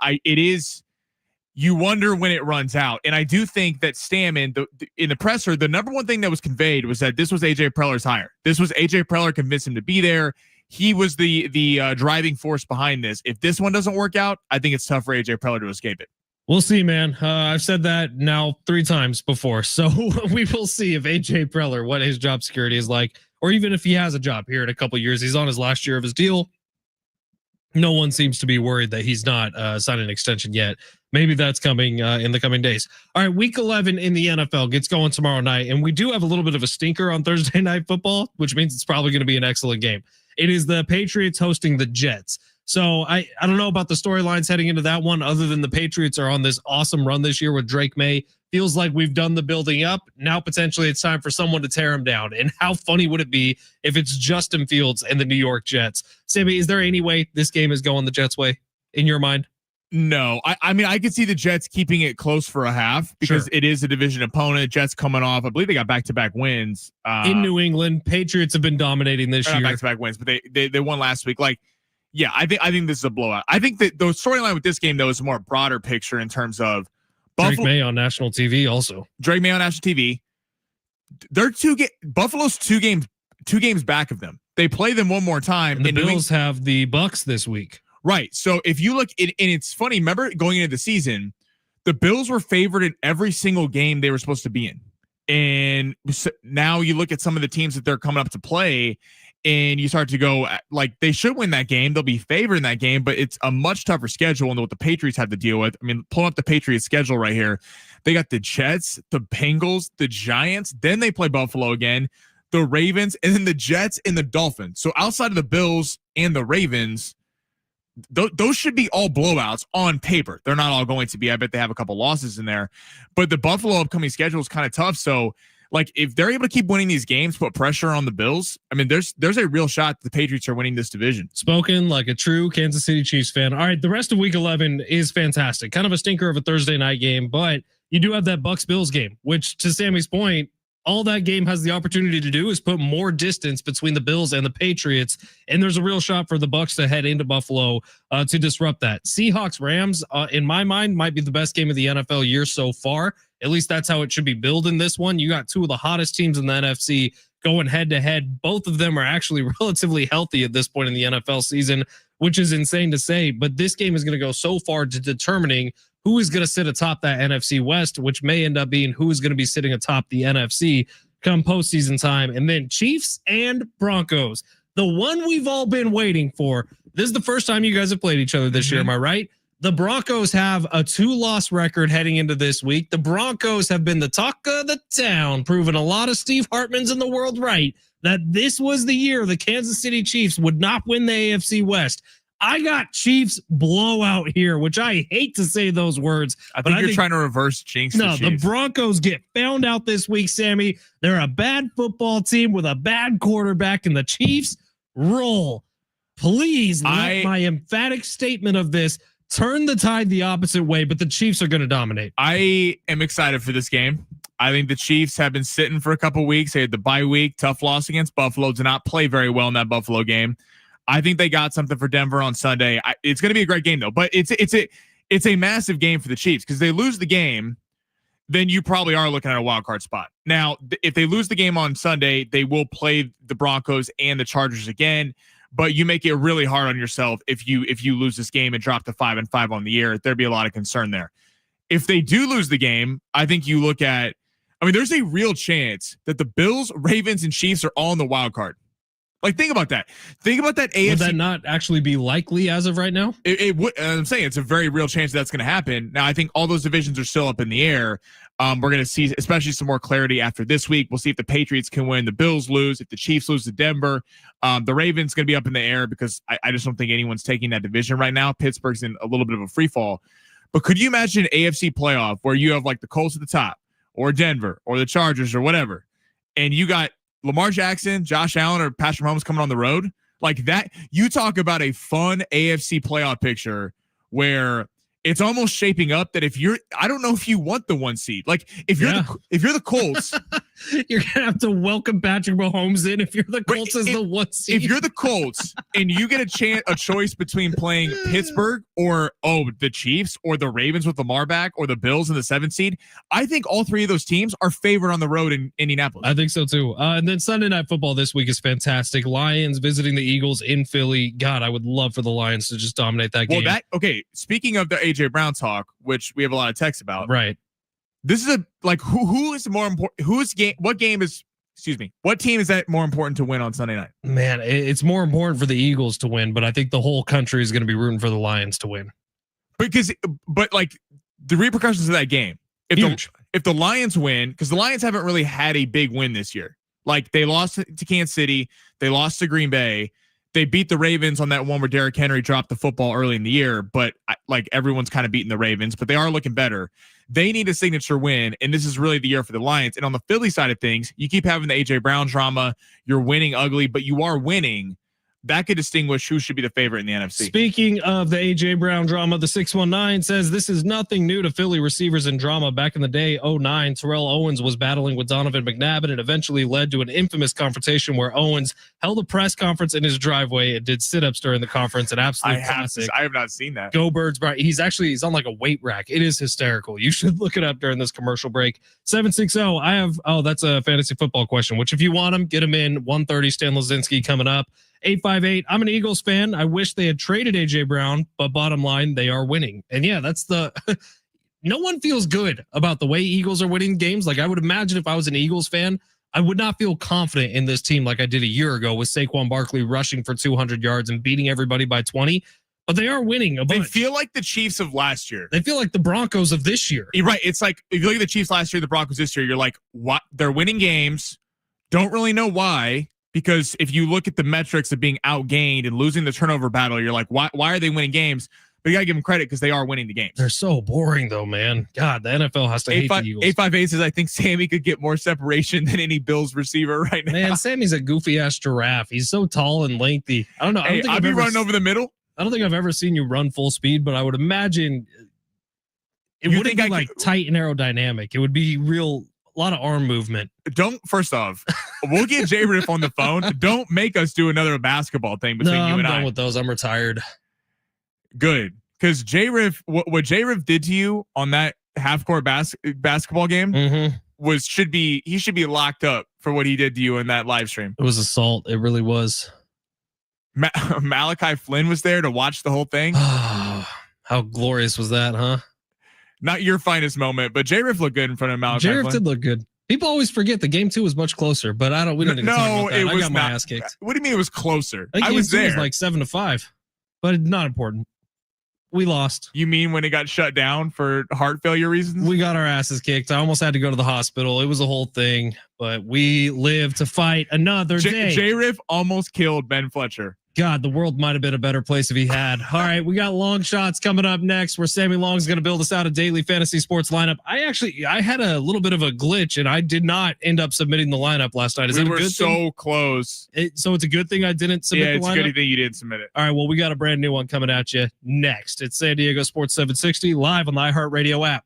you wonder when it runs out. And I do think that Stammen, in the presser, the number one thing that was conveyed was that this was AJ Preller's hire. This was AJ Preller convinced him to be there. He was the driving force behind this. If this one doesn't work out, I think it's tough for AJ Preller to escape it. We'll see, man. I've said that now 3 times before. So we will see if AJ Preller, what his job security is like, or even if he has a job here in a couple of years. He's on his last year of his deal. No one seems to be worried that he's not signed an extension yet. Maybe that's coming in the coming days. All right, week 11 in the NFL gets going tomorrow night, and we do have a little bit of a stinker on Thursday Night Football, which means it's probably going to be an excellent game. It is the Patriots hosting the Jets. So I don't know about the storylines heading into that one, other than the Patriots are on this awesome run this year with Drake May. Feels like we've done the building up. Now potentially it's time for someone to tear him down. And how funny would it be if it's Justin Fields and the New York Jets? Sammy, is there any way this game is going the Jets' way in your mind? No, I mean, I could see the Jets keeping it close for a half because it is a division opponent. Jets coming off, I believe they got back-to-back wins in New England. Patriots have been dominating this year. Back-to-back wins, but they won last week. Like, yeah, I think this is a blowout. I think that the storyline with this game though is a more broader picture in terms of Drake May on national TV. Also, Drake May on national TV. They're Buffalo's two games back of them. They play them one more time. And the Bills have the Bucks this week. Right. So if you look, and it's funny, remember going into the season, the Bills were favored in every single game they were supposed to be in. And now you look at some of the teams that they're coming up to play and you start to go like they should win that game. They'll be favored in that game, but it's a much tougher schedule than what the Patriots have to deal with. I mean, pulling up the Patriots schedule right here. They got the Jets, the Bengals, the Giants, then they play Buffalo again, the Ravens, and then the Jets and the Dolphins. So outside of the Bills and the Ravens, those should be all blowouts on paper. They're not all going to be. I bet they have a couple losses in there, but the Buffalo upcoming schedule is kind of tough. So like if they're able to keep winning these games, put pressure on the Bills, I mean, there's a real shot the Patriots are winning this division. Spoken like a true Kansas City Chiefs fan. All right. The rest of week 11 is fantastic. Kind of a stinker of a Thursday night game, but you do have that Bucks Bills game, which to Sammy's point, all that game has the opportunity to do is put more distance between the Bills and the Patriots. And there's a real shot for the Bucs to head into Buffalo to disrupt that. Seahawks Rams, in my mind, might be the best game of the NFL year so far. At least that's how it should be billed in this one. You got two of the hottest teams in the NFC going head to head. Both of them are actually relatively healthy at this point in the NFL season, which is insane to say. But this game is going to go so far to determining who is going to sit atop that NFC West, which may end up being who is going to be sitting atop the NFC come postseason time. And then Chiefs and Broncos, the one we've all been waiting for. This is the first time you guys have played each other this year. Am I right? The Broncos have a 2-loss record heading into this week. The Broncos have been the talk of the town, proving a lot of Steve Hartmans in the world right, that this was the year the Kansas City Chiefs would not win the AFC West. I got Chiefs blowout here, which I hate to say those words. I think you're trying to reverse jinx. No, the Broncos get found out this week, Sammy. They're a bad football team with a bad quarterback, and the Chiefs roll. Please let my emphatic statement of this turn the tide the opposite way, but the Chiefs are going to dominate. I am excited for this game. I think the Chiefs have been sitting for a couple weeks. They had the bye week, tough loss against Buffalo, did not play very well in that Buffalo game. I think they got something for Denver on Sunday. It's going to be a great game though, but it's a massive game for the Chiefs because they lose the game, then you probably are looking at a wild card spot. Now, if they lose the game on Sunday, they will play the Broncos and the Chargers again, but you make it really hard on yourself if you lose this game and drop to 5-5 on the year. There'd be a lot of concern there. If they do lose the game, I think you look at, there's a real chance that the Bills, Ravens, and Chiefs are all in the wild card. Like, think about that. Think about that AFC. Would that not actually be likely as of right now? It would. I'm saying it's a very real chance that's going to happen. Now, I think all those divisions are still up in the air. We're going to see, especially some more clarity after this week. We'll see if the Patriots can win, the Bills lose, if the Chiefs lose to Denver. The Ravens going to be up in the air because I just don't think anyone's taking that division right now. Pittsburgh's in a little bit of a free fall. But could you imagine an AFC playoff where you have like the Colts at the top or Denver or the Chargers or whatever, and you got Lamar Jackson, Josh Allen, or Patrick Mahomes coming on the road like that? You talk about a fun AFC playoff picture where it's almost shaping up that I don't know if you want the 1 seed. Like if you're the Colts, you're gonna have to welcome Patrick Mahomes in. If you're the Colts as the 1 seed, if you're the Colts and you get a choice between playing Pittsburgh or the Chiefs or the Ravens with Lamar back or the Bills in the 7th seed, I think all three of those teams are favored on the road in Indianapolis. I think so too. And then Sunday Night Football this week is fantastic. Lions visiting the Eagles in Philly. God, I would love for the Lions to just dominate that game. Speaking of the AJ Brown talk, which we have a lot of texts about, right? This is who is more important? What team is that more important to win on Sunday night? Man, it's more important for the Eagles to win, but I think the whole country is going to be rooting for the Lions to win. But the repercussions of that game, if the Lions win, because the Lions haven't really had a big win this year. Like they lost to Kansas City, they lost to Green Bay. They beat the Ravens on that one where Derrick Henry dropped the football early in the year, but everyone's kind of beating the Ravens, but they are looking better. They need a signature win, and this is really the year for the Lions. And on the Philly side of things, you keep having the AJ Brown drama. You're winning ugly, but you are winning. That could distinguish who should be the favorite in the NFC. Speaking of the AJ Brown drama, the 619 says this is nothing new to Philly receivers and drama. Back in the day, 2009, Terrell Owens was battling with Donovan McNabb, and it eventually led to an infamous confrontation where Owens held a press conference in his driveway and did sit-ups during the conference. An absolute classic. I have not seen that. Go Birds. He's on like a weight rack. It is hysterical. You should look it up during this commercial break. 760. That's a fantasy football question, which if you want them, get them in. 1:30 Stan Lozinski coming up. 858. I'm an Eagles fan. I wish they had traded AJ Brown, but bottom line, they are winning. And yeah, that's no one feels good about the way Eagles are winning games. Like I would imagine if I was an Eagles fan, I would not feel confident in this team like I did a year ago with Saquon Barkley rushing for 200 yards and beating everybody by 20. But they are winning a bunch. They feel like the Chiefs of last year. They feel like the Broncos of this year. You're right. It's like if you look at the Chiefs last year, the Broncos this year, you're like, what? They're winning games. Don't really know why. Because if you look at the metrics of being outgained and losing the turnover battle, you're like, why are they winning games? But you got to give them credit because they are winning the games. They're so boring, though, man. God, the NFL has to hate the Eagles. 858 says, I think Sammy could get more separation than any Bills receiver right now. Man, Sammy's a goofy-ass giraffe. He's so tall and lengthy. I don't know. I'll be running over the middle. I don't think I've ever seen you run full speed, but I would imagine it wouldn't be like tight and aerodynamic. It would be real lot of arm movement. First off, we'll get J Riff on the phone. Don't make us do another basketball thing between you I'm and done I. with those. I'm retired. Good. Because J Riff, what J Riff did to you on that half court basketball game he should be locked up for what he did to you in that live stream. It was assault. It really was. Malachi Flynn was there to watch the whole thing. How glorious was that, huh? Not your finest moment, but J Riff looked good in front of Malachi. J Riff did look good. People always forget the game 2 was much closer, but we don't need to talk about that. I got my ass kicked. What do you mean it was closer? I was there. It was like 7-5, but not important. We lost. You mean when it got shut down for heart failure reasons? We got our asses kicked. I almost had to go to the hospital. It was a whole thing, but we lived to fight another day. J Riff almost killed Ben Fletcher. God, the world might have been a better place if he had. All right, we got long shots coming up next where Sammy Long's going to build us out a daily fantasy sports lineup. I had a little bit of a glitch and I did not end up submitting the lineup last night. We were so close. So it's a good thing I didn't submit the lineup? Yeah, it's a good thing you didn't submit it. All right, well, we got a brand new one coming at you next. It's San Diego Sports 760 live on the iHeartRadio app.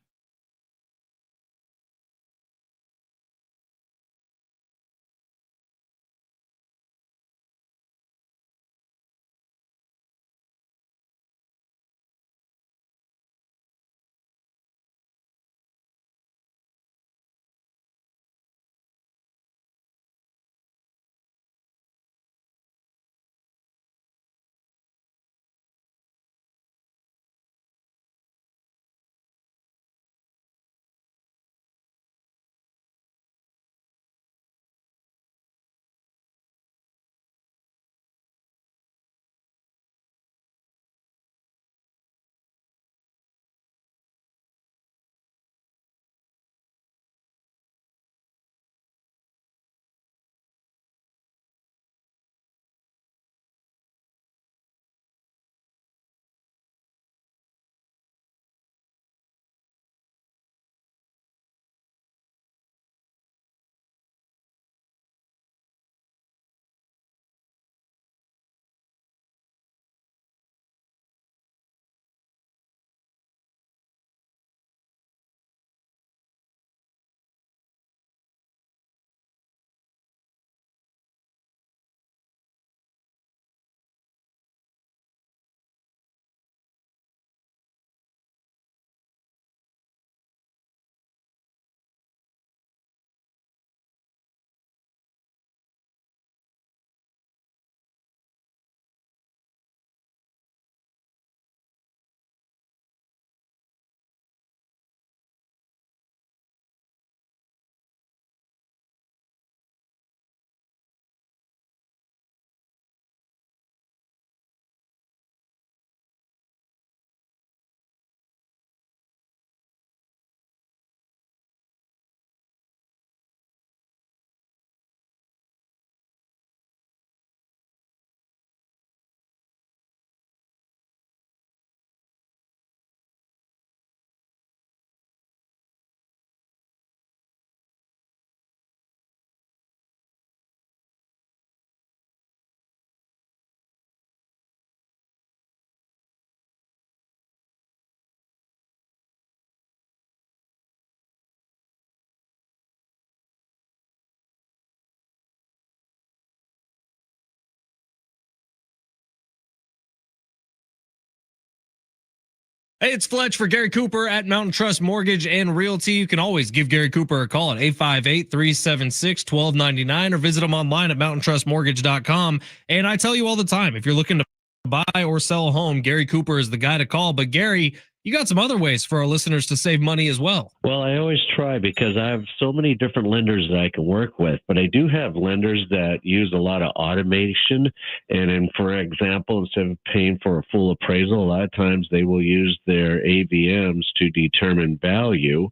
Hey, it's Fletch for Gary Cooper at Mountain Trust Mortgage and Realty. You can always give Gary Cooper a call at 858-376-1299 or visit him online at mountaintrustmortgage.com. And I tell you all the time, if you're looking to buy or sell a home, Gary Cooper is the guy to call. But Gary, you got some other ways for our listeners to save money as well. Well, I always try because I have so many different lenders that I can work with, but I do have lenders that use a lot of automation. And then, for example, instead of paying for a full appraisal, a lot of times they will use their AVMs to determine value,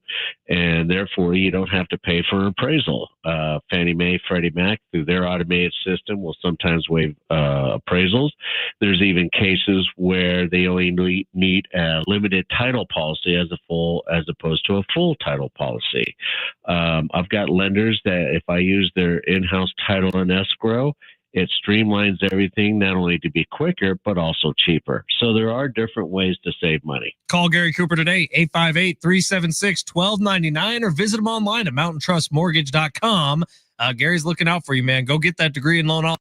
and therefore you don't have to pay for an appraisal. Fannie Mae, Freddie Mac, through their automated system, will sometimes waive appraisals. There's even cases where they only need a limited title policy as opposed to a full title policy. I've got lenders that if I use their in-house title and escrow, it streamlines everything, not only to be quicker, but also cheaper. So there are different ways to save money. Call Gary Cooper today, 858-376-1299, or visit him online at mountaintrustmortgage.com. Gary's looking out for you, man. Go get that degree in loan officer.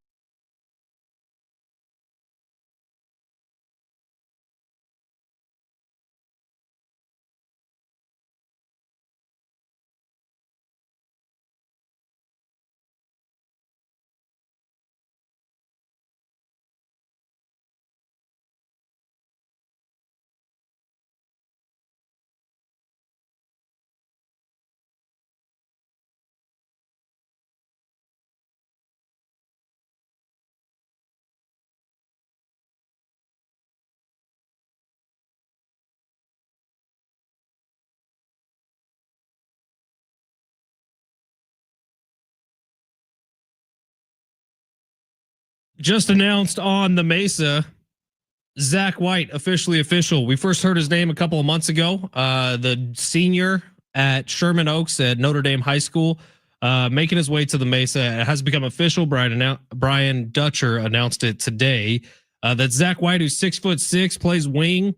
Just announced on the Mesa, Zach White, official. We first heard his name a couple of months ago. The senior at Sherman Oaks at Notre Dame High School, making his way to the Mesa. It has become official. Brian Dutcher announced it today. That Zach White, who's 6'6", plays wing,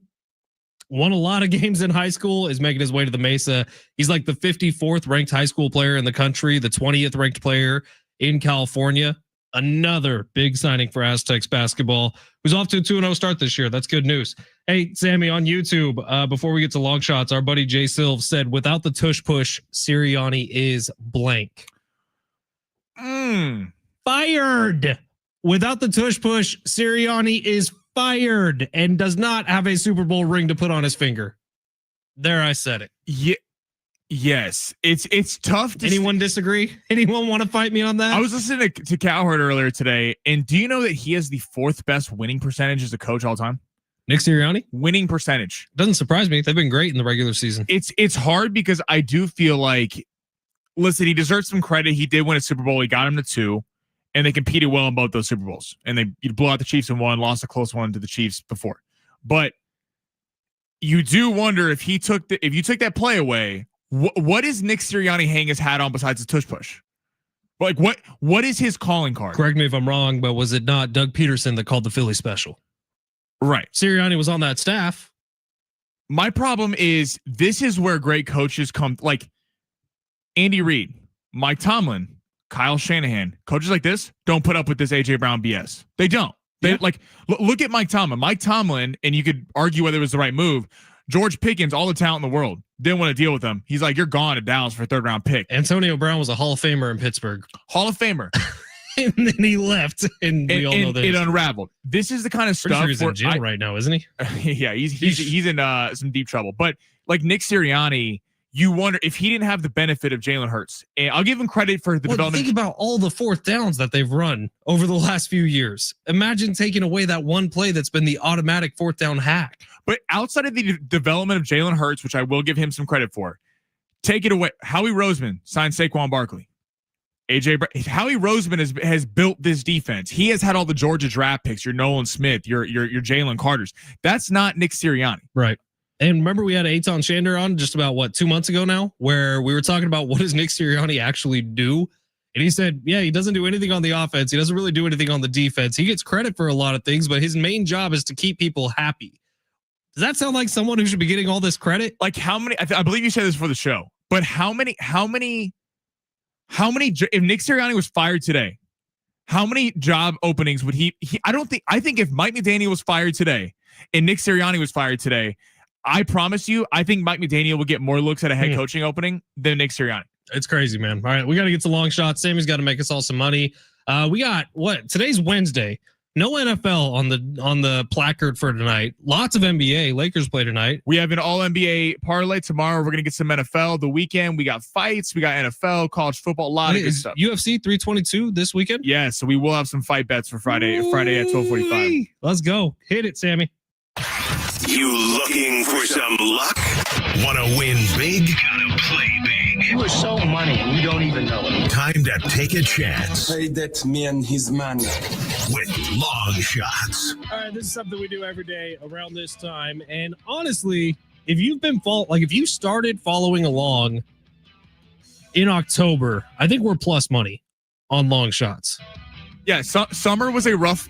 won a lot of games in high school, is making his way to the Mesa. He's like the 54th ranked high school player in the country, the 20th ranked player in California. Another big signing for Aztecs basketball, who's off to a 2-0 start this year. That's good news. Hey, Sammy, on YouTube, before we get to long shots, our buddy Jay Silv said, without the tush push, Sirianni is blank. Fired. Without the tush push, Sirianni is fired and does not have a Super Bowl ring to put on his finger. There, I said it. Yeah. Yes, it's tough. Anyone disagree? Anyone want to fight me on that? I was listening to Cowherd earlier today, and do you know that he has the 4th best winning percentage as a coach all time? Nick Sirianni? Winning percentage. Doesn't surprise me. They've been great in the regular season. It's hard because I do feel like, listen, he deserves some credit. He did win a Super Bowl. He got him to 2, and they competed well in both those Super Bowls. And they blew out the Chiefs in one, lost a close one to the Chiefs before. But you do wonder if you took that play away, what is Nick Sirianni hang his hat on besides the tush push? Like what is his calling card? Correct me if I'm wrong, but was it not Doug Peterson that called the Philly special? Right. Sirianni was on that staff. My problem is this is where great coaches come, like Andy Reid, Mike Tomlin, Kyle Shanahan. Coaches like this don't put up with this AJ Brown BS. They don't. They look at Mike Tomlin. Mike Tomlin, and you could argue whether it was the right move. George Pickens, all the talent in the world, didn't want to deal with him. He's like, you're gone to Dallas for a 3rd round pick. Antonio Brown was a Hall of Famer in Pittsburgh. Hall of Famer. And then he left, and we all know that it unraveled. This is the kind of stuff. Sure he's in jail right now, isn't he? Yeah, he's in some deep trouble. But like Nick Sirianni, you wonder if he didn't have the benefit of Jalen Hurts. And I'll give him credit for the development. Think about all the 4th downs that they've run over the last few years. Imagine taking away that one play that's been the automatic 4th down hack. But outside of the development of Jalen Hurts, which I will give him some credit for, take it away. Howie Roseman signed Saquon Barkley. Howie Roseman has built this defense. He has had all the Georgia draft picks, your Nolan Smith, your Jalen Carters. That's not Nick Sirianni. Right. And remember, we had Eitan Shander on just about 2 months ago now, where we were talking about what does Nick Sirianni actually do? And he said, yeah, he doesn't do anything on the offense. He doesn't really do anything on the defense. He gets credit for a lot of things, but his main job is to keep people happy. Does that sound like someone who should be getting all this credit? Like how many, I believe you said this for the show, but how many, if Nick Sirianni was fired today, how many job openings would he I think if Mike McDaniel was fired today and Nick Sirianni was fired today, I promise you, I think Mike McDaniel will get more looks at a head coaching opening than Nick Sirianni. It's crazy, man. All right, we got to get to long shots. Sammy's got to make us all some money. We got today's Wednesday. No NFL on the placard for tonight. Lots of NBA. Lakers play tonight. We have an all NBA parlay tomorrow. We're going to get some NFL. The weekend, we got fights. We got NFL, college football, a lot of good stuff. UFC 322 this weekend? Yeah, so we will have some fight bets for Friday at 12:45. Let's go. Hit it, Sammy. You looking for some luck? Want to win big? Gotta play big. You are so money and you don't even know it. Time to take a chance. Play that man his money. With long shots. All right, this is something we do every day around this time. And honestly, if you've been if you started following along in October, I think we're plus money on long shots. Yeah, summer was a rough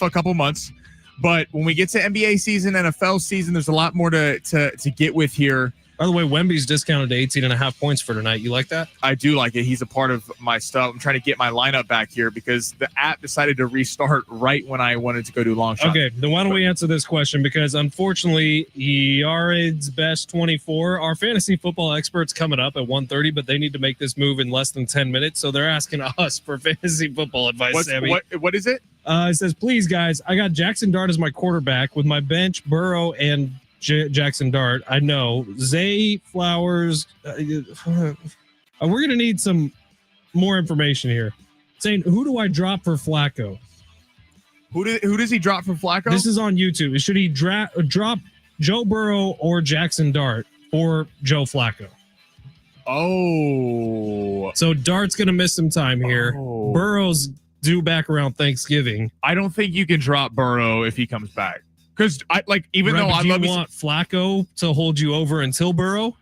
a couple months, but when we get to NBA season, NFL season, there's a lot more to get with here. By the way, Wemby's discounted to 18.5 points for tonight. You like that? I do like it. He's a part of my stuff. I'm trying to get my lineup back here because the app decided to restart right when I wanted to go do long shot. Okay, then why don't we answer this question? Because unfortunately, Yared's best 24. Our fantasy football experts coming up at 1:30, but they need to make this move in less than 10 minutes. So they're asking us for fantasy football advice, Sammy. What is it? It says, please, guys, I got Jackson Dart as my quarterback with my bench, Burrow and Jackson Dart. I know. Zay Flowers. We're going to need some more information here. Saying, who do I drop for Flacco? Who does he drop for Flacco? This is on YouTube. Should he drop Joe Burrow or Jackson Dart or Joe Flacco? Oh. So Dart's going to miss some time here. Oh. Burrow's due back around Thanksgiving. I don't think you can drop Burrow if he comes back. Because I want Flacco to hold you over until Burrow?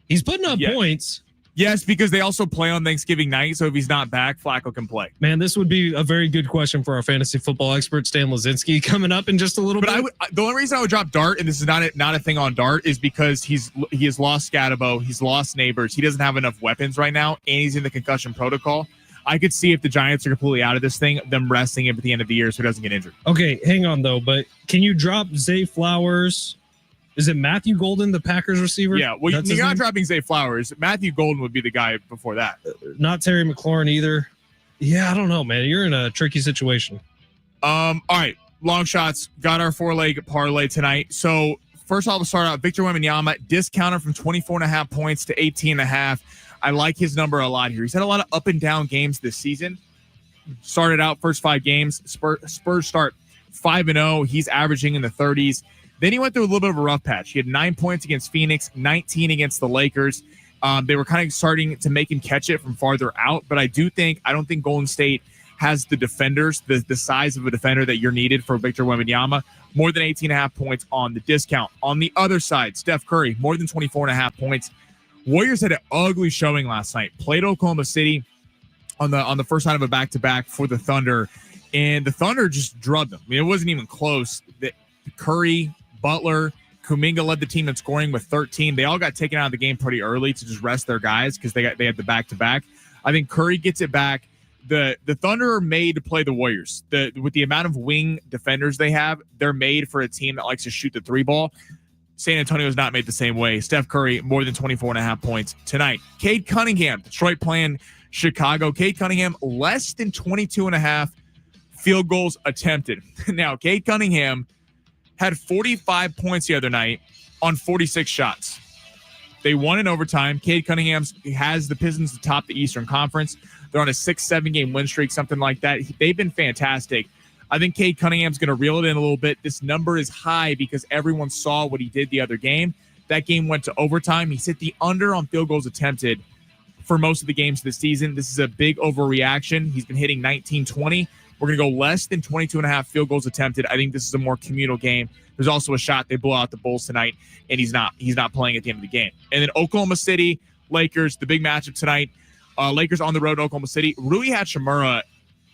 He's putting up points. Yes, because they also play on Thanksgiving night. So if he's not back, Flacco can play. Man, this would be a very good question for our fantasy football expert, Stan Lazinski, coming up in just a little bit. The only reason I would drop Dart, and this is not a thing on Dart, is because he has lost Scatabo, he's lost Neighbors, he doesn't have enough weapons right now, and he's in the concussion protocol. I could see if the Giants are completely out of this thing, them resting him at the end of the year so he doesn't get injured. Okay, hang on, though. But can you drop Zay Flowers? Is it Matthew Golden, the Packers receiver? Yeah, well, you're not dropping Zay Flowers. Matthew Golden would be the guy before that. Not Terry McLaurin either. Yeah, I don't know, man. You're in a tricky situation. All right, long shots. Got our 4-leg parlay tonight. So first off, we'll start out. Victor Wembanyama, discounted from 24.5 points to 18.5. I like his number a lot here. He's had a lot of up and down games this season. Started out first 5 games. Spurs start 5-0. He's averaging in the 30s. Then he went through a little bit of a rough patch. He had 9 points against Phoenix, 19 against the Lakers. They were kind of starting to make him catch it from farther out. But I don't think Golden State has the defenders, the size of a defender that you're needed for Victor Wembanyama. More than 18.5 points on the discount. On the other side, Steph Curry, more than 24.5 points. Warriors had an ugly showing last night. Played Oklahoma City on the first night of a back-to-back for the Thunder, and the Thunder just drubbed them. I mean, it wasn't even close. Curry, Butler, Kuminga led the team in scoring with 13. They all got taken out of the game pretty early to just rest their guys because they had the back-to-back. I think Curry gets it back. The Thunder are made to play the Warriors. With the amount of wing defenders they have, they're made for a team that likes to shoot the 3-ball. San Antonio is not made the same way. Steph Curry, more than 24.5 points tonight. Cade Cunningham, Detroit playing Chicago. Cade Cunningham, less than 22.5 field goals attempted. Now, Cade Cunningham had 45 points the other night on 46 shots. They won in overtime. Cade Cunningham has the Pistons to top the Eastern Conference. They're on a 6-7 game win streak, something like that. They've been fantastic. I think Cade Cunningham's going to reel it in a little bit. This number is high because everyone saw what he did the other game. That game went to overtime. He's hit the under on field goals attempted for most of the games this season. This is a big overreaction. He's been hitting 19-20. We're going to go less than 22.5 field goals attempted. I think this is a more communal game. There's also a shot they blow out the Bulls tonight, and he's not playing at the end of the game. And then Oklahoma City, Lakers, the big matchup tonight. Lakers on the road, Oklahoma City. Rui Hachimura,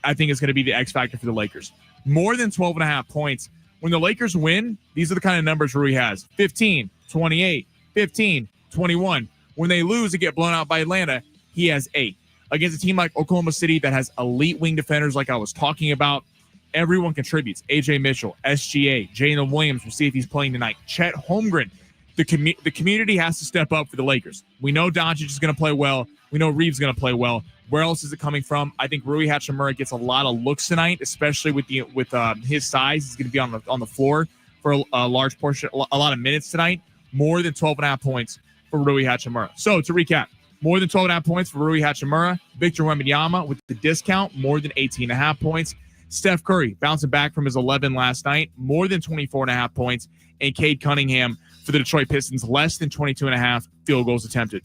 I think, is going to be the X factor for the Lakers. More than 12.5 points. When the Lakers win, these are the kind of numbers Rui has. 15, 28, 15, 21. When they lose and get blown out by Atlanta, he has 8. Against a team like Oklahoma City that has elite wing defenders like I was talking about, everyone contributes. AJ Mitchell, SGA, Jalen Williams. We'll see if he's playing tonight. Chet Holmgren. The community has to step up for the Lakers. We know Doncic is going to play well. We know Reeves is going to play well. Where else is it coming from? I think Rui Hachimura gets a lot of looks tonight, especially with his size. He's going to be on the floor for a large portion, a lot of minutes tonight. More than 12.5 points for Rui Hachimura. So to recap, more than 12.5 points for Rui Hachimura. Victor Wembanyama with the discount, more than 18.5 points. Steph Curry bouncing back from his 11 last night, more than 24.5 points. And Cade Cunningham for the Detroit Pistons, less than 22.5 field goals attempted.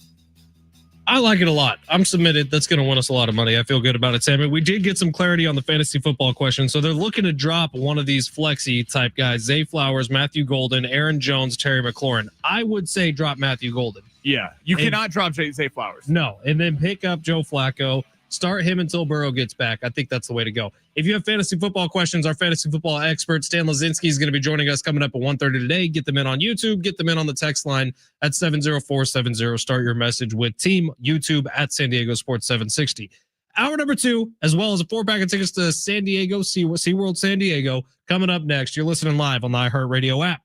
I like it a lot. I'm submitted. That's going to win us a lot of money. I feel good about it, Sammy. We did get some clarity on the fantasy football question. So they're looking to drop one of these flexi type guys, Zay Flowers, Matthew Golden, Aaron Jones, Terry McLaurin. I would say drop Matthew Golden. Yeah. You cannot drop Zay Flowers. No. And then pick up Joe Flacco. Start him until Burrow gets back. I think that's the way to go. If you have fantasy football questions, our fantasy football expert, Stan Lazinski, is going to be joining us coming up at 1:30 today. Get them in on YouTube. Get them in on the text line at 70470. Start your message with Team YouTube at San Diego Sports 760. Hour number 2, as well as a 4-pack of tickets to San Diego, SeaWorld San Diego, coming up next. You're listening live on the iHeartRadio app.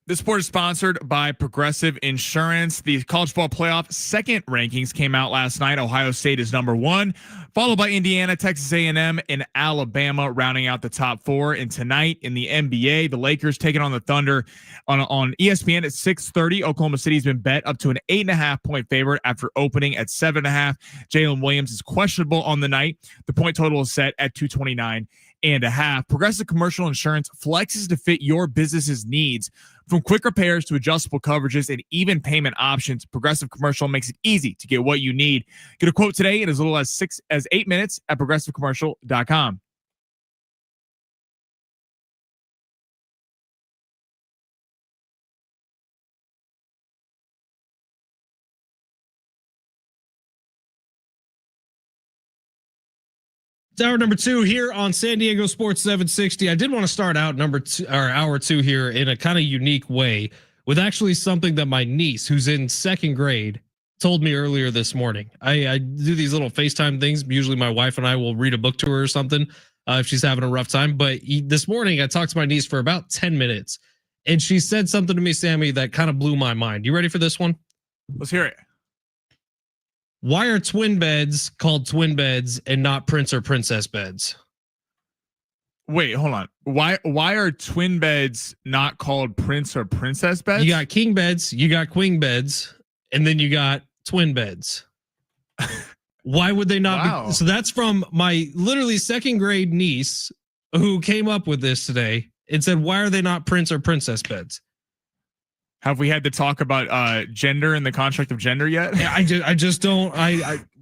This sport is sponsored by Progressive Insurance. The college football playoff second rankings came out last night. Ohio State is number 1, followed by Indiana, Texas A&M, and Alabama, rounding out the top 4. And tonight in the NBA, the Lakers taking on the Thunder on ESPN at 6:30. Oklahoma City's been bet up to an 8.5-point favorite after opening at 7.5. Jalen Williams is questionable on the night. The point total is set at 229.5. Progressive Commercial Insurance flexes to fit your business's needs. From quick repairs to adjustable coverages and even payment options, Progressive Commercial makes it easy to get what you need. Get a quote today in as little as 8 minutes at progressivecommercial.com. It's hour number 2 here on San Diego Sports 760. I did want to start out hour 2 here in a kind of unique way with actually something that my niece, who's in 2nd grade, told me earlier this morning. I do these little FaceTime things. Usually my wife and I will read a book to her or something if she's having a rough time. But this morning I talked to my niece for about 10 minutes and she said something to me, Sammy, that kind of blew my mind. You ready for this one? Let's hear it. Why are twin beds called twin beds and not prince or princess beds? Wait, hold on. Why are twin beds not called prince or princess beds? You got king beds, you got queen beds, and then you got twin beds. Why would they not be? So that's from my literally 2nd grade niece who came up with this today and said, why are they not prince or princess beds? Have we had to talk about gender and the construct of gender yet? I just don't.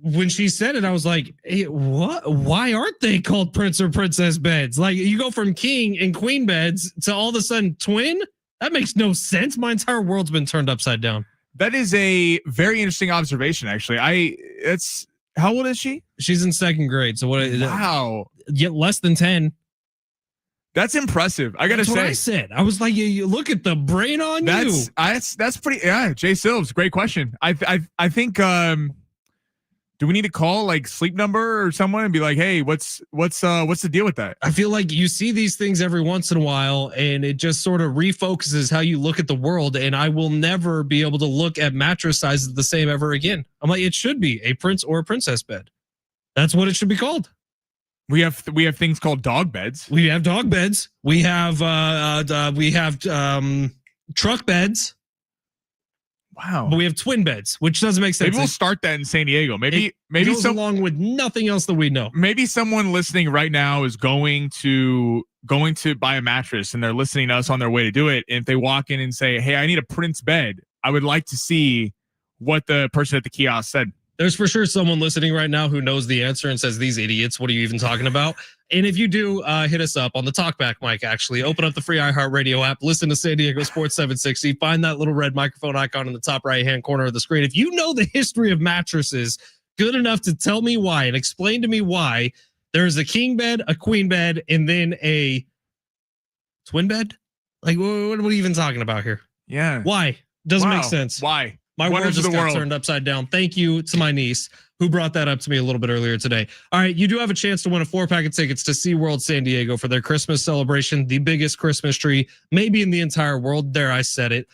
When she said it, I was like, hey, what? Why aren't they called prince or princess beds? Like, you go from king and queen beds to all of a sudden twin? That makes no sense. My entire world's been turned upside down. That is a very interesting observation, actually. How old is she? She's in second grade. So what? Wow. Yet less than 10. That's impressive. I gotta That's say. what I said. I was like, you look at the brain on you. That's pretty. Yeah, Jay Silves, great question. I think. Do we need to call like Sleep Number or someone and be like, hey, what's the deal with that? I feel like you see these things every once in a while, and it just sort of refocuses how you look at the world. And I will never be able to look at mattress sizes the same ever again. I'm like, it should be a prince or a princess bed. That's what it should be called. We have things called dog beds. We have dog beds. We have truck beds. Wow. But we have twin beds, which doesn't make sense. Maybe we'll start that in San Diego. Maybe goes along with nothing else that we know. Maybe someone listening right now is going to buy a mattress and they're listening to us on their way to do it. And if they walk in and say, hey, I need a Prince bed, I would like to see what the person at the kiosk said. There's for sure someone listening right now who knows the answer and says, these idiots, what are you even talking about? And if you do, hit us up on the talkback mic, actually. Open up the free iHeartRadio app. Listen to San Diego Sports 760. Find that little red microphone icon in the top right-hand corner of the screen. If you know the history of mattresses good enough to tell me why and explain to me why there's a king bed, a queen bed, and then a twin bed? Like, what are we even talking about here? Yeah. Why? Doesn't make sense. Why? My world just got turned upside down. Thank you to my niece who brought that up to me a little bit earlier today. All right, you do have a chance to win a 4-pack of tickets to SeaWorld San Diego for their Christmas celebration, the biggest Christmas tree maybe in the entire world. There, I said it.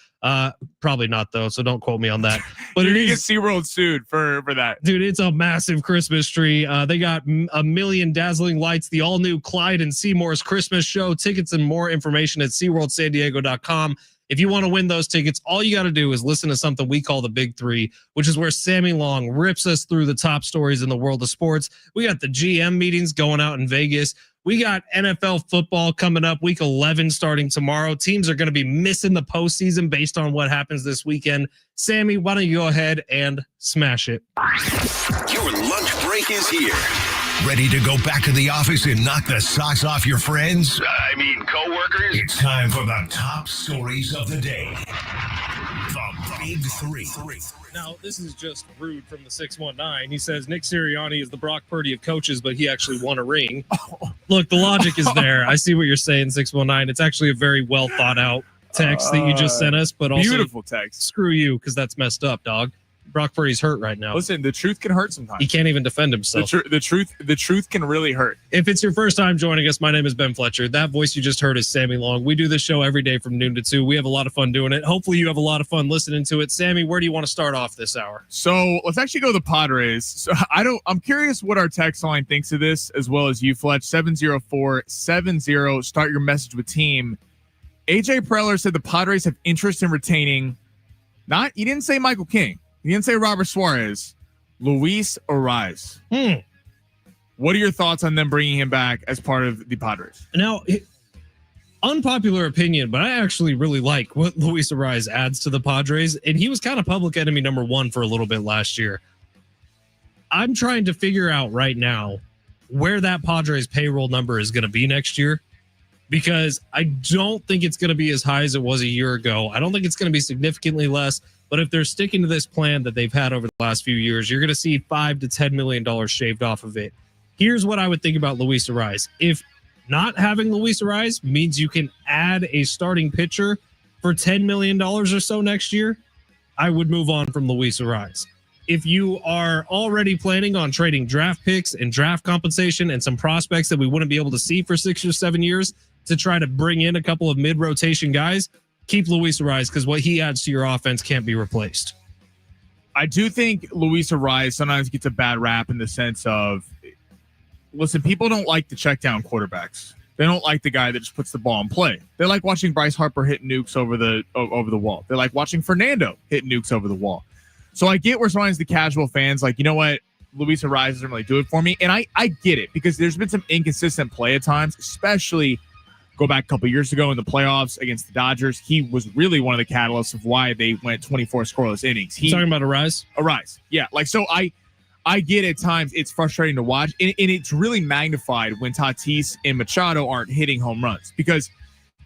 Probably not though, so don't quote me on that. But you it is get SeaWorld sued for that. Dude, it's a massive Christmas tree. They got a million dazzling lights, the all-new Clyde and Seymour's Christmas show. Tickets and more information at SeaWorldSanDiego.com. If you want to win those tickets, all you got to do is listen to something we call the Big Three, which is where Sammy Long rips us through the top stories in the world of sports. We got the GM meetings going out in Vegas. We got NFL football coming up, week 11 starting tomorrow. Teams are going to be missing the postseason based on what happens this weekend. Sammy, why don't you go ahead and smash it? Your lunch break is here. Ready to go back to the office and knock the socks off your friends? Coworkers? It's time for the top stories of the day. The Big Three. Now, this is just rude from the 619. He says Nick Sirianni is the Brock Purdy of coaches, but he actually won a ring. Look, the logic is there. I see what you're saying, 619. It's actually a very well thought out text that you just sent us, but also beautiful text. Screw you, because that's messed up, dog. Brock Purdy's hurt right now. Listen, the truth can hurt sometimes. He can't even defend himself. The truth can really hurt. If it's your first time joining us, my name is Ben Fletcher. That voice you just heard is Sammy Long. We do this show every day from noon to 2. We have a lot of fun doing it. Hopefully you have a lot of fun listening to it. Sammy, where do you want to start off this hour? So let's actually go to the Padres. So I'm curious what our text line thinks of this, as well as you, Fletch. 70470. Start your message with team. AJ Preller said the Padres have interest in retaining. He didn't say Michael King. He didn't say Robert Suarez. Luis Ariz. What are your thoughts on them bringing him back as part of the Padres? Now, unpopular opinion, but I actually really like what Luis Ariz adds to the Padres, and he was kind of public enemy number one for a little bit last year. I'm trying to figure out right now where that Padres payroll number is going to be next year, because I don't think it's going to be as high as it was a year ago. I don't think it's going to be significantly less. But if they're sticking to this plan that they've had over the last few years, you're going to see $5 to $10 million shaved off of it. Here's what I would think about Luis Ariz. If not having Luis Ariz means you can add a starting pitcher for $10 million or so next year, I would move on from Luis Ariz. If you are already planning on trading draft picks and draft compensation and some prospects that we wouldn't be able to see for 6 or 7 years to try to bring in a couple of mid-rotation guys, keep Luis Ariz, because what he adds to your offense can't be replaced. I do think Luis Ariz sometimes gets a bad rap in the sense of, listen, people don't like the check down quarterbacks. They don't like the guy that just puts the ball in play. They like watching Bryce Harper hit nukes over the wall. They like watching Fernando hit nukes over the wall. So I get where sometimes the casual fans like, you know what, Luis Ariz doesn't really do it for me. And I get it, because there's been some inconsistent play at times, especially Go back a couple years ago in the playoffs against the Dodgers. He was really one of the catalysts of why they went 24 scoreless innings. Talking about Arise? Arise. Yeah. Like, so I get at times it's frustrating to watch, and it's really magnified when Tatis and Machado aren't hitting home runs, because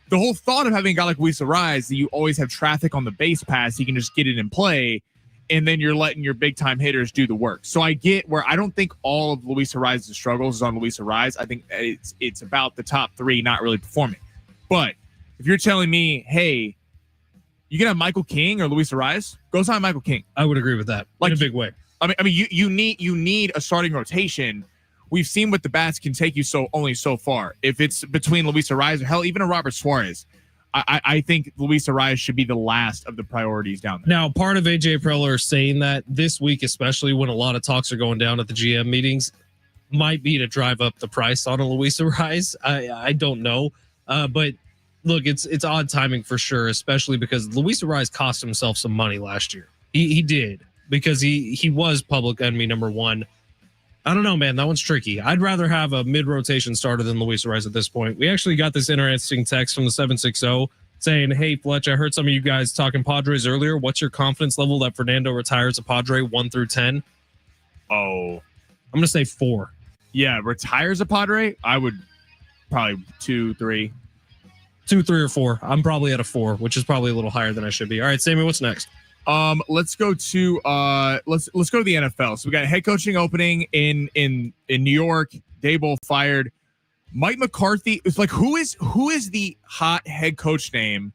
the whole thought of having a guy like Luis Arise, that you always have traffic on the base pass, you can just get it in play, and then you're letting your big time hitters do the work. So I get where I don't think all of Luis Arise's struggles is on Luis Arise. I think it's about the top three not really performing. But if you're telling me, hey, you can have Michael King or Luis Arise, go sign Michael King. I would agree with that, like, in a big way. I mean, you need a starting rotation. We've seen what the bats can take you only so far. If it's between Luis Arise or hell, even a Robert Suarez, I think Luis Arise should be the last of the priorities down there. Now, part of AJ Preller saying that this week, especially when a lot of talks are going down at the GM meetings, might be to drive up the price on a Luis Arise. I don't know, but look, it's odd timing for sure, especially because Luis Arise cost himself some money last year. He did. Because he was public enemy number one. I don't know, man. That one's tricky. I'd rather have a mid-rotation starter than Luis Arise at this point. We actually got this interesting text from the 760 saying, hey, Fletch, I heard some of you guys talking Padres earlier. What's your confidence level that Fernando retires a Padre 1 through 10? Oh. I'm going to say 4. Yeah, retires a Padre? I would probably 2, 3. 2, 3, or 4. I'm probably at a 4, which is probably a little higher than I should be. All right, Sammy, what's next? Let's go to let's go to the NFL. So we got a head coaching opening in New York. Daboll fired. Mike McCarthy. It's like who is the hot head coach name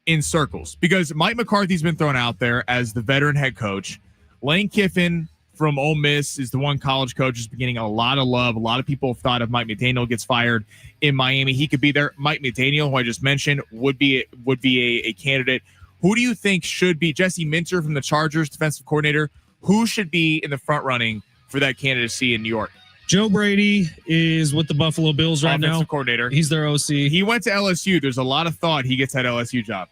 in circles? Because Mike McCarthy's been thrown out there as the veteran head coach. Lane Kiffin from Ole Miss is the one college coach who's been getting a lot of love. A lot of people have thought if Mike McDaniel gets fired in Miami, he could be there. Mike McDaniel, who I just mentioned, would be a candidate. Who do you think should be Jesse Minter from the Chargers, defensive coordinator? Who should be in the front running for that candidacy in New York? Joe Brady is with the Buffalo Bills right now. Offensive coordinator. He's their OC. He went to LSU. There's a lot of thought he gets that LSU job.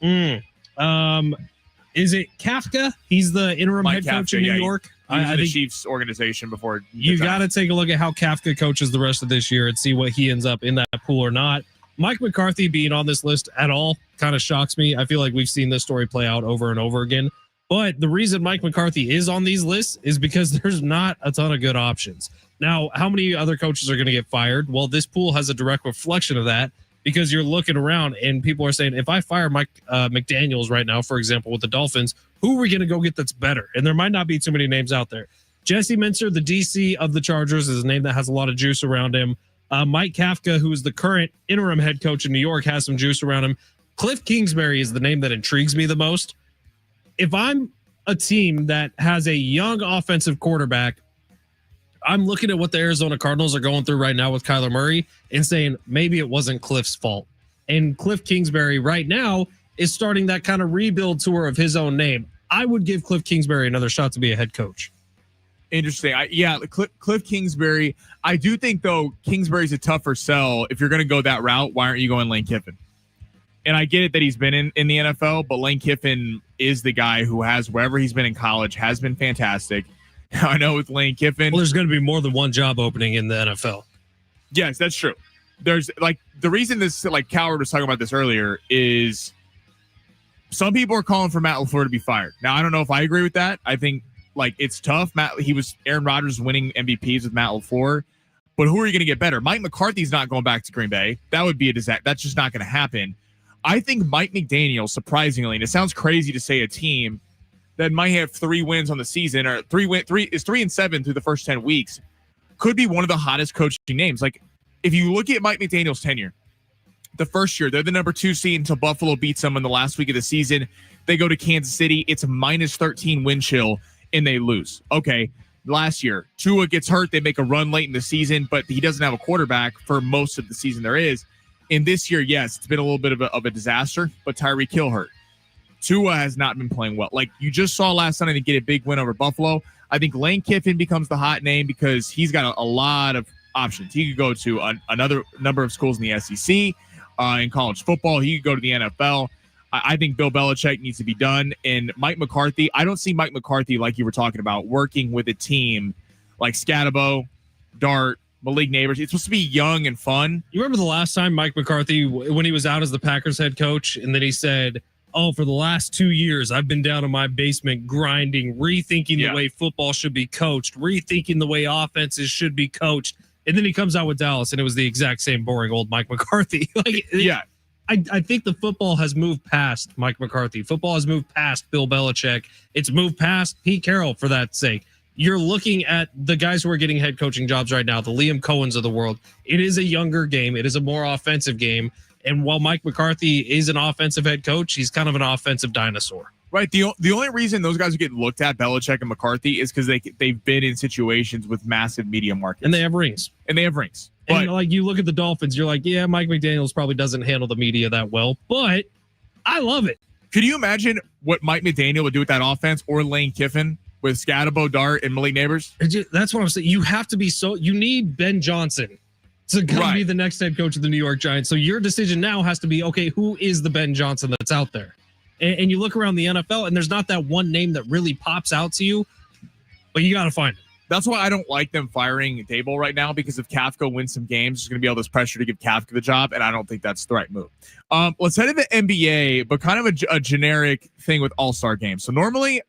Is it Kafka? He's the interim head coach in New York. He was in the Chiefs organization before. You got to take a look at how Kafka coaches the rest of this year and see what he ends up in that pool or not. Mike McCarthy being on this list at all kind of shocks me. I feel like we've seen this story play out over and over again. But the reason Mike McCarthy is on these lists is because there's not a ton of good options. Now, how many other coaches are going to get fired? Well, this pool has a direct reflection of that, because you're looking around and people are saying, if I fire Mike McDaniels right now, for example, with the Dolphins, who are we going to go get that's better? And there might not be too many names out there. Jesse Minter, the DC of the Chargers, is a name that has a lot of juice around him. Mike Kafka, who is the current interim head coach in New York, has some juice around him. Cliff Kingsbury is the name that intrigues me the most. If I'm a team that has a young offensive quarterback, I'm looking at what the Arizona Cardinals are going through right now with Kyler Murray and saying maybe it wasn't Cliff's fault. And Cliff Kingsbury right now is starting that kind of rebuild tour of his own name. I would give Cliff Kingsbury another shot to be a head coach. Interesting. Cliff Kingsbury. I do think, though, Kingsbury's a tougher sell. If you're going to go that route, why aren't you going Lane Kiffin? And I get it that he's been in the NFL, but Lane Kiffin is the guy who has, wherever he's been in college, has been fantastic. I know with Lane Kiffin. Well, there's going to be more than one job opening in the NFL. Yes, that's true. There's the reason this, Coward was talking about this earlier, is some people are calling for Matt LaFleur to be fired. Now, I don't know if I agree with that. I think it's tough. Aaron Rodgers winning MVPs with Matt LaFleur, but who are you going to get better? Mike McCarthy's not going back to Green Bay. That would be a disaster. That's just not going to happen. I think Mike McDaniel, surprisingly, and it sounds crazy to say a team that might have 3 wins on the season, or 3-7 through the first 10 weeks, could be one of the hottest coaching names. If you look at Mike McDaniel's tenure, the first year, they're the number 2 seed until Buffalo beats them in the last week of the season. They go to Kansas City. It's a -13 wind chill, and they lose. Okay, last year, Tua gets hurt. They make a run late in the season, but he doesn't have a quarterback for most of the season there is. And this year, yes, it's been a little bit of a disaster, but Tyreek Hill hurt. Tua has not been playing well. You just saw last Sunday to get a big win over Buffalo. I think Lane Kiffin becomes the hot name because he's got a lot of options. He could go to another number of schools in the SEC, in college football. He could go to the NFL. I think Bill Belichick needs to be done. And Mike McCarthy, I don't see Mike McCarthy, like you were talking about, working with a team like Scatabo, Dart, Malik Neighbors. It's supposed to be young and fun. You remember the last time Mike McCarthy, when he was out as the Packers head coach, and then he said, "Oh, for the last 2 years, I've been down in my basement grinding, rethinking the way football should be coached, rethinking the way offenses should be coached." And then he comes out with Dallas, and it was the exact same boring old Mike McCarthy. I think the football has moved past Mike McCarthy. Football has moved past Bill Belichick. It's moved past Pete Carroll, for that sake. You're looking at the guys who are getting head coaching jobs right now, the Liam Cohens of the world. It is a younger game. It is a more offensive game. And while Mike McCarthy is an offensive head coach, he's kind of an offensive dinosaur. Right. The only reason those guys are getting looked at, Belichick and McCarthy, is because they've been in situations with massive media markets. And they have rings. But and like you look at the Dolphins, you're like, yeah, Mike McDaniels probably doesn't handle the media that well, but I love it. Could you imagine what Mike McDaniel would do with that offense, or Lane Kiffin with Scatabo, Dart, and Malik Neighbors? That's what I'm saying. You have to be you need Ben Johnson to be the next head coach of the New York Giants. So your decision now has to be, okay, who is the Ben Johnson that's out there? And you look around the NFL, and there's not that one name that really pops out to you, but you got to find it. That's why I don't like them firing Dable right now, because if Kafka wins some games, there's going to be all this pressure to give Kafka the job, and I don't think that's the right move. Let's head to the NBA, but kind of a generic thing with All-Star games. So normally,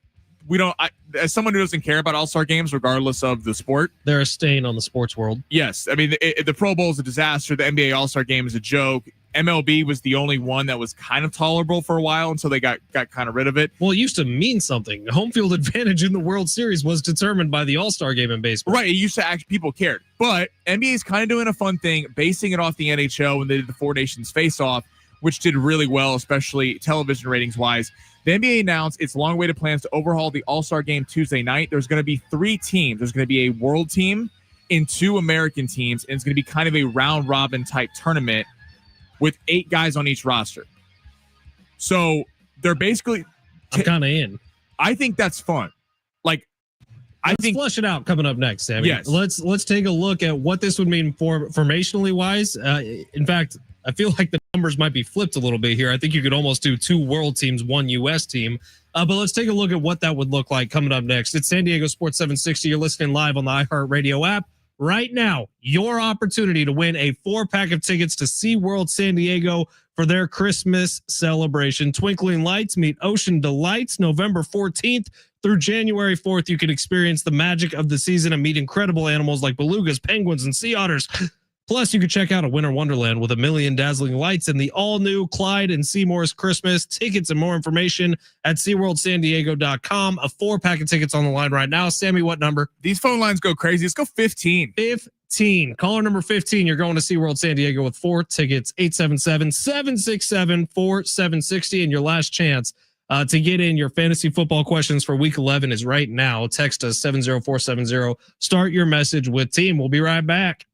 we don't. As someone who doesn't care about All-Star games, regardless of the sport, they're a stain on the sports world. Yes, I mean the Pro Bowl is a disaster. The NBA All-Star game is a joke. MLB was the only one that was kind of tolerable for a while until they got kind of rid of it. Well, it used to mean something. Home field advantage in the World Series was determined by the All-Star game in baseball. Right. It used to actually, people cared. But NBA is kind of doing a fun thing, basing it off the NHL when they did the Four Nations Face-Off, which did really well, especially television ratings wise. The NBA announced its long-awaited plans to overhaul the All-Star game Tuesday night. There's going to be 3 teams. There's going to be a world team and 2 American teams, and it's going to be kind of a round-robin type tournament with 8 guys on each roster. So they're basically... I'm kind of in. I think that's fun. Like, Let's flesh it out coming up next, Sammy. Yes. Let's take a look at what this would mean formationally wise. In fact, I feel like the numbers might be flipped a little bit here. I think you could almost do 2 world teams, 1 U.S. team. But let's take a look at what that would look like coming up next. It's San Diego Sports 760. You're listening live on the iHeartRadio app. Right now, your opportunity to win a 4-pack of tickets to SeaWorld San Diego for their Christmas celebration. Twinkling Lights meet Ocean Delights November 14th through January 4th. You can experience the magic of the season and meet incredible animals like belugas, penguins, and sea otters. Plus, you can check out a winter wonderland with a million dazzling lights and the all-new Clyde and Seymour's Christmas. Tickets and more information at SeaWorldSanDiego.com. A 4-pack of tickets on the line right now. Sammy, what number? These phone lines go crazy. Let's go 15. 15. Caller number 15. You're going to SeaWorld San Diego with 4 tickets. 877-767-4760. And your last chance to get in your fantasy football questions for Week 11 is right now. Text us 70470. Start your message with team. We'll be right back.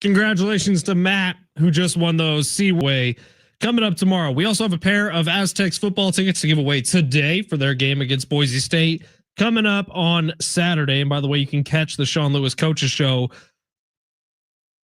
Congratulations to Matt, who just won those Seaway. Coming up tomorrow, we also have a pair of Aztecs football tickets to give away today for their game against Boise State. Coming up on Saturday, and by the way, you can catch the Sean Lewis Coaches Show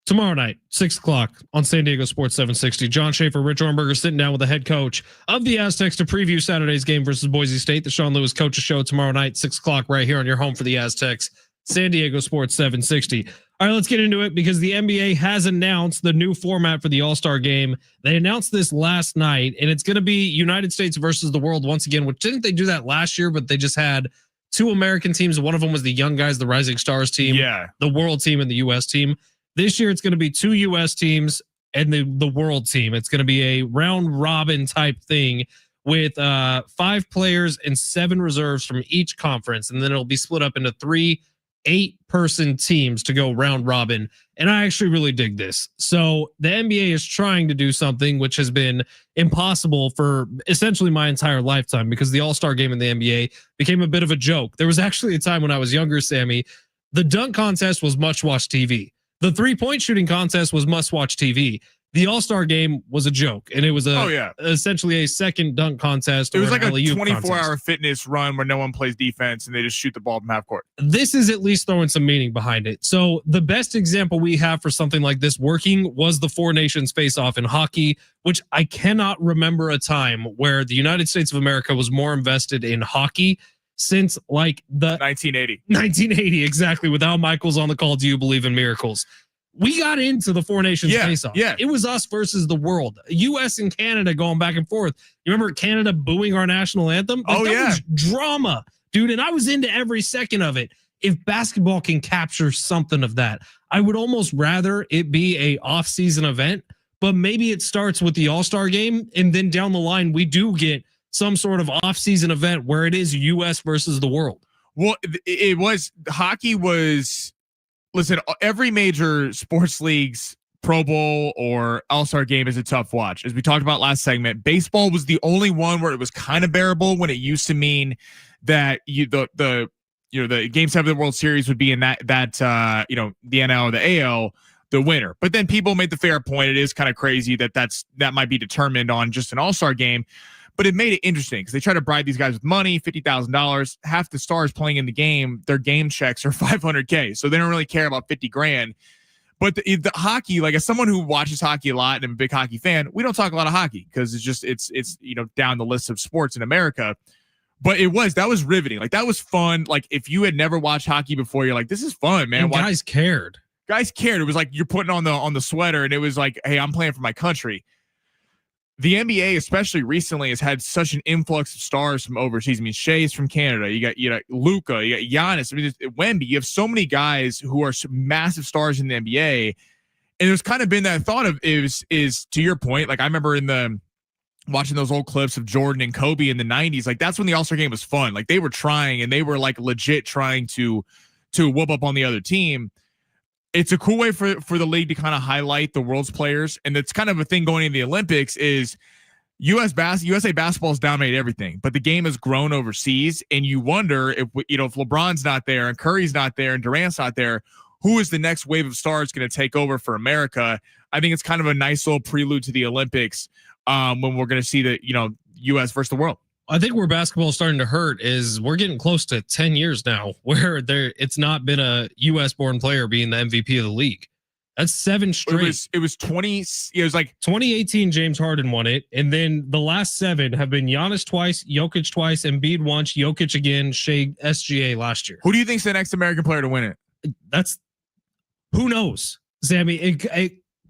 tomorrow night, 6:00 on San Diego Sports 760. John Schaefer, Rich Ornberger sitting down with the head coach of the Aztecs to preview Saturday's game versus Boise State. The Sean Lewis Coaches Show tomorrow night, 6:00 right here on your home for the Aztecs, San Diego Sports 760. All right, let's get into it because the NBA has announced the new format for the All-Star game. They announced this last night, and it's going to be United States versus the world once again, which didn't they do that last year, but they just had two American teams. One of them was the Young Guys, the Rising Stars team, the world team and the U.S. team. This year, it's going to be two U.S. teams and the world team. It's going to be a round robin type thing with 5 players and 7 reserves from each conference. And then it'll be split up into 3 8-person teams to go round robin. And I actually really dig this. So the NBA is trying to do something which has been impossible for essentially my entire lifetime because the All-Star game in the NBA became a bit of a joke. There was actually a time when I was younger, Sammy, the dunk contest was much-watch TV. The 3-point shooting contest was must-watch TV. The All-Star game was a joke, and it was essentially a second dunk contest. It was like a 24-hour fitness run where no one plays defense and they just shoot the ball from half court. This is at least throwing some meaning behind it. So the best example we have for something like this working was the Four Nations face-off in hockey, which I cannot remember a time where the United States of America was more invested in hockey since like the 1980, exactly. With Al Michaels on the call, Do You Believe in Miracles? We got into the Four Nations face-off. Yeah. It was us versus the world. U.S. and Canada going back and forth. You remember Canada booing our national anthem? That was drama, dude. And I was into every second of it. If basketball can capture something of that, I would almost rather it be a off-season event, but maybe it starts with the All-Star game. And then down the line, we do get some sort of off-season event where it is U.S. versus the world. Well, hockey was... Listen, every major sports league's Pro Bowl or All-Star game is a tough watch. As we talked about last segment, baseball was the only one where it was kind of bearable when it used to mean that the Game 7 of the World Series would be in the NL or the AL, the winner. But then people made the fair point. It is kind of crazy that might be determined on just an All-Star game. But it made it interesting because they try to bribe these guys with money, $50,000. Half the stars playing in the game, their game checks are $500K. So they don't really care about $50,000. But the hockey, like as someone who watches hockey a lot and I'm a big hockey fan, we don't talk a lot of hockey because it's down the list of sports in America. But that was riveting. Like that was fun. Like if you had never watched hockey before, you're like, this is fun, man. And guys cared. It was like you're putting on the sweater and it was like, hey, I'm playing for my country. The NBA, especially recently, has had such an influx of stars from overseas. I mean, Shea's from Canada. You got Luka. You got Giannis. I mean, Wemby. You have so many guys who are massive stars in the NBA, and there's kind of been that thought of is to your point. Like I remember watching those old clips of Jordan and Kobe in the '90s. Like that's when the All-Star game was fun. Like they were trying, and they were like legit trying to whoop up on the other team. It's a cool way for the league to kind of highlight the world's players. And it's kind of a thing going into the Olympics is USA basketball has dominated everything, but the game has grown overseas. And you wonder if LeBron's not there and Curry's not there and Durant's not there, who is the next wave of stars going to take over for America? I think it's kind of a nice little prelude to the Olympics when we're going to see the, US versus the world. I think where basketball is starting to hurt is we're getting close to 10 years now where it's not been a U.S. born player being the MVP of the league. That's 7 straight. It was 20. It was like 2018. James Harden won it, and then the last 7 have been Giannis twice, Jokic twice, Embiid once, Jokic again, Shea, SGA last year. Who do you think's the next American player to win it? That's who knows, Sammy.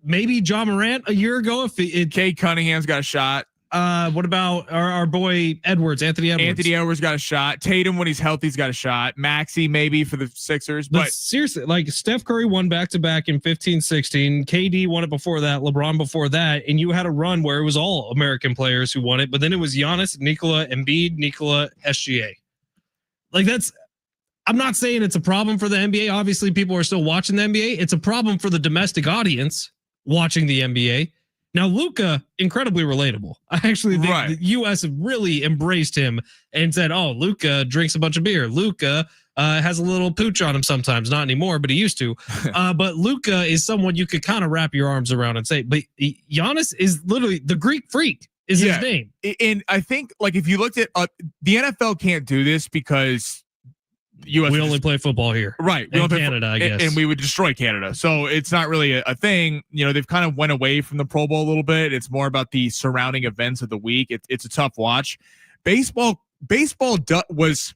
Maybe John Morant a year ago. If Kate Cunningham's got a shot. What about our boy Edwards, Anthony Edwards? Anthony Edwards got a shot. Tatum, when he's healthy, he's got a shot. Maxey, maybe for the Sixers. But seriously, like Steph Curry won back-to-back in 15-16. KD won it before that. LeBron before that. And you had a run where it was all American players who won it. But then it was Giannis, Nikola, Embiid, Nikola, SGA. Like I'm not saying it's a problem for the NBA. Obviously, people are still watching the NBA. It's a problem for the domestic audience watching the NBA. Now, Luka, incredibly relatable. I actually think Right. the U.S. have really embraced him and said, oh, Luka drinks a bunch of beer. Luka has a little pooch on him sometimes, not anymore, but he used to. But Luka is someone you could kind of wrap your arms around and say, but Giannis is literally the Greek freak is his name. And I think, like, if you looked at the NFL can't do this because US we only play football here, right? We only play Canada, I guess, and we would destroy Canada. So it's not really a thing. You know, they've kind of went away from the Pro Bowl a little bit. It's more about the surrounding events of the week. It's a tough watch. Baseball was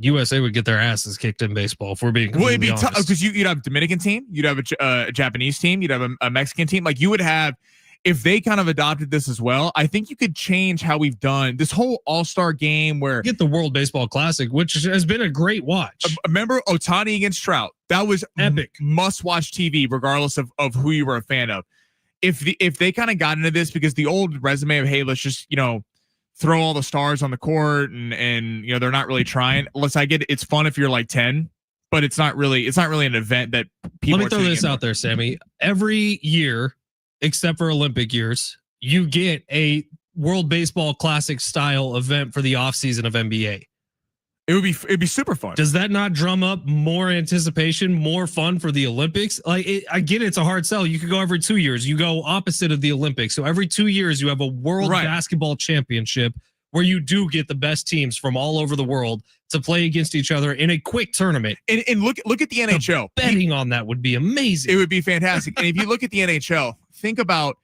USA would get their asses kicked in baseball if we're being completely it'd be honest. tough because you'd have a Dominican team, you'd have a Japanese team, you'd have a Mexican team. Like you would have. If they kind of adopted this as well, I think you could change how we've done this whole all-star game where get the World Baseball Classic, which has been a great watch. Remember Ohtani against Trout? That was epic, must-watch TV, regardless of who you were a fan of. If they kind of got into this because the old resume of, hey, let's just, throw all the stars on the court and they're not really trying. I get it, it's fun if you're like 10, but it's not really an event that people. Let me throw this out there, Sammy. Every year, except for Olympic years, you get a World Baseball Classic style event for the offseason of NBA. It'd be super fun. Does that not drum up more anticipation, more fun for the Olympics? I get it's a hard sell. You could go every 2 years. You go opposite of the Olympics. So every 2 years you have a World Basketball Championship where you do get the best teams from all over the world to play against each other in a quick tournament. And look at the NHL. Betting on that would be amazing. It would be fantastic. And if you look at the NHL, think about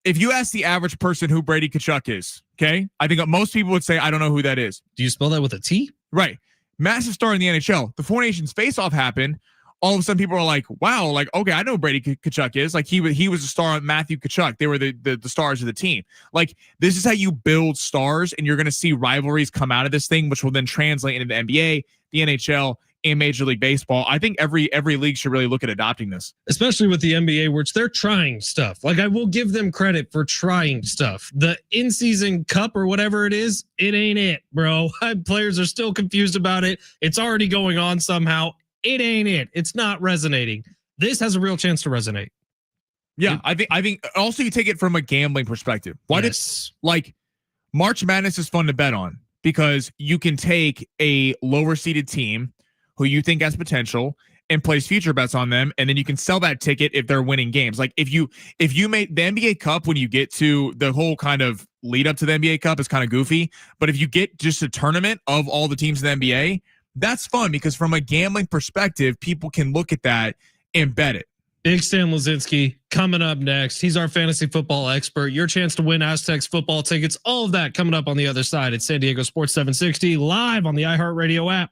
if you ask the average person who Brady Tkachuk is, okay? I think most people would say, I don't know who that is. Do you spell that with a T? Right. Massive star in the NHL. The Four Nations face-off happened. All of a sudden people are like, wow, like, okay, I know who Brady Tkachuk is. Like he was a star on Matthew Tkachuk. They were the stars of the team. Like this is how you build stars, and you're going to see rivalries come out of this thing, which will then translate into the NBA, the NHL, and Major League Baseball. I think every league should really look at adopting this, especially with the NBA, which they're trying stuff. Like I will give them credit for trying stuff. The in-season cup or whatever it is, it ain't it, bro. Players are still confused about it. It's already going on somehow. It ain't it. It's not resonating. This has a real chance to resonate. Yeah, I think also you take it from a gambling perspective. Why did March Madness is fun to bet on because you can take a lower seeded team who you think has potential and place future bets on them, and then you can sell that ticket if they're winning games. Like if you made the NBA Cup, when you get to the whole kind of lead up to the NBA Cup is kind of goofy, but if you get just a tournament of all the teams in the NBA, that's fun because from a gambling perspective, people can look at that and bet it. Big Stan Lazinski coming up next. He's our fantasy football expert. Your chance to win Aztecs football tickets. All of that coming up on the other side at San Diego Sports 760 live on the iHeartRadio app.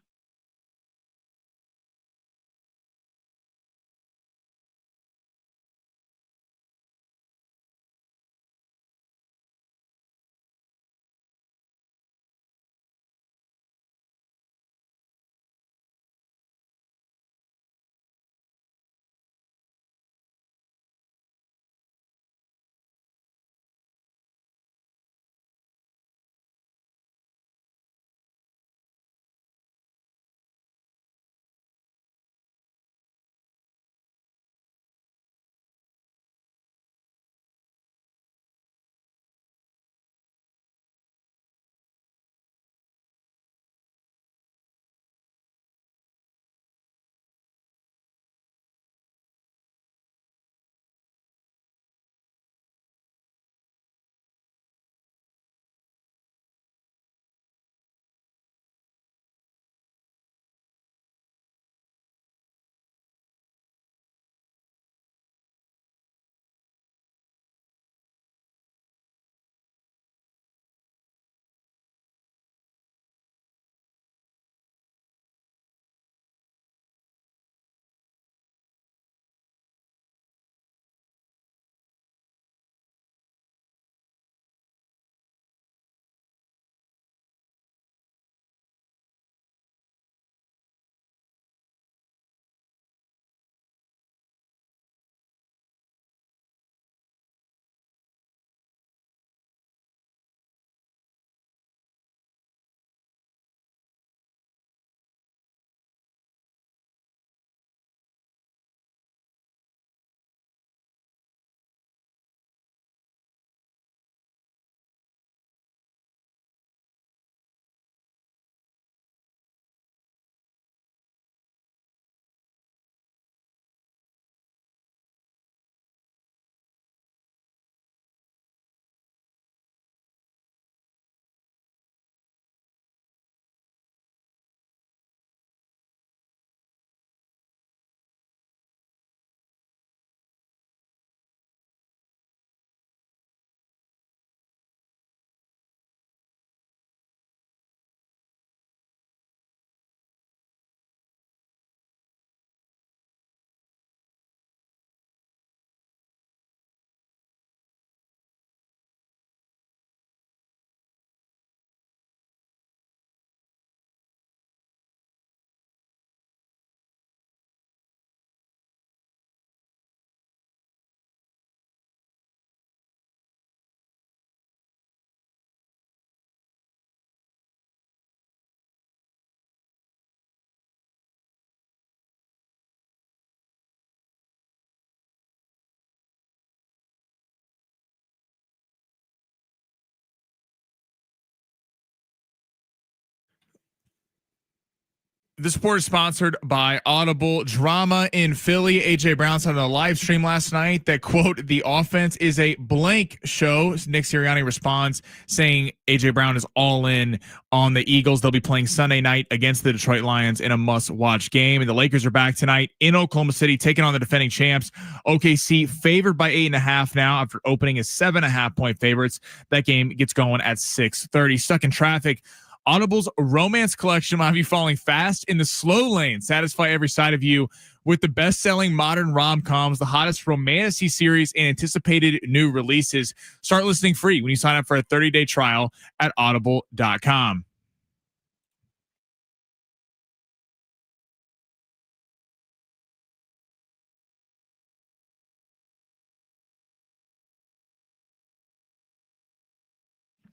This report is sponsored by Audible. Drama in Philly. AJ Brown said on a live stream last night that, quote, the offense is a blank show. Nick Sirianni responds saying AJ Brown is all in on the Eagles. They'll be playing Sunday night against the Detroit Lions in a must-watch game. And the Lakers are back tonight in Oklahoma City, taking on the defending champs. OKC favored by 8.5 now after opening as 7.5-point favorites. That game gets going at 6:30. Stuck in traffic. Audible's romance collection might be falling fast in the slow lane. Satisfy every side of you with the best-selling modern rom-coms, the hottest romantic series, and anticipated new releases. Start listening free when you sign up for a 30-day trial at audible.com.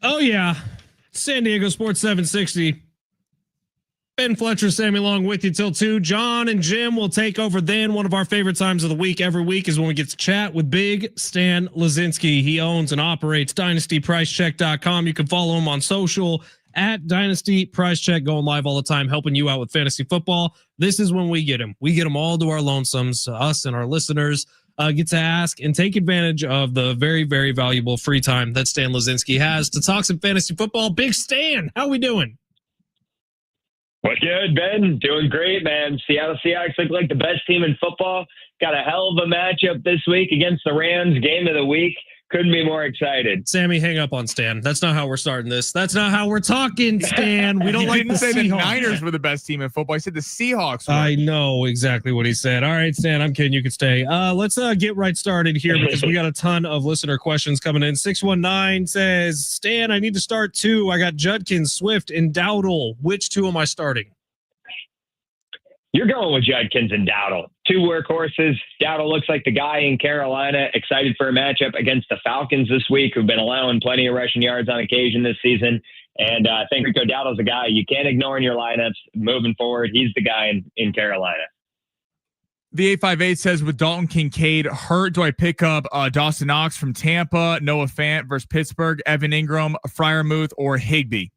Oh, yeah. San Diego Sports 760. Ben Fletcher, Sammy Long with you till 2. John and Jim will take over then. One of our favorite times of the week every week is when we get to chat with Big Stan Lazinski. He owns and operates dynastypricecheck.com. You can follow him on social at Dynasty Price Check, going live all the time, helping you out with fantasy football. This is when we get him. We get them all to our lonesomes, us and our listeners. Get to ask and take advantage of the very, very valuable free time that Stan Lazinski has to talk some fantasy football. Big Stan, how we doing? What's good, Ben? Doing great, man. Seattle Seahawks look like the best team in football. Got a hell of a matchup this week against the Rams. Game of the week. Couldn't be more excited. Sammy, hang up on Stan. That's not how we're starting this. That's not how we're talking, Stan. We don't like didn't the say Seahawks. The Niners were the best team in football. I said the Seahawks were. I know exactly what he said. All right, Stan, I'm kidding. You can stay. Let's get right started here because we got a ton of listener questions coming in. 619 says, Stan, I need to start 2. I got Judkins, Swift, and Dowdle. Which 2 am I starting? You're going with Judkins and Dowdle. 2 workhorses. Dowdle looks like the guy in Carolina, excited for a matchup against the Falcons this week, who've been allowing plenty of rushing yards on occasion this season. And I think Rico Dowdle's a guy you can't ignore in your lineups moving forward. He's the guy in Carolina. The 858 says, with Dalton Kincaid hurt, do I pick up Dawson Knox from Tampa, Noah Fant versus Pittsburgh, Evan Ingram, Freiermuth, or Higbee?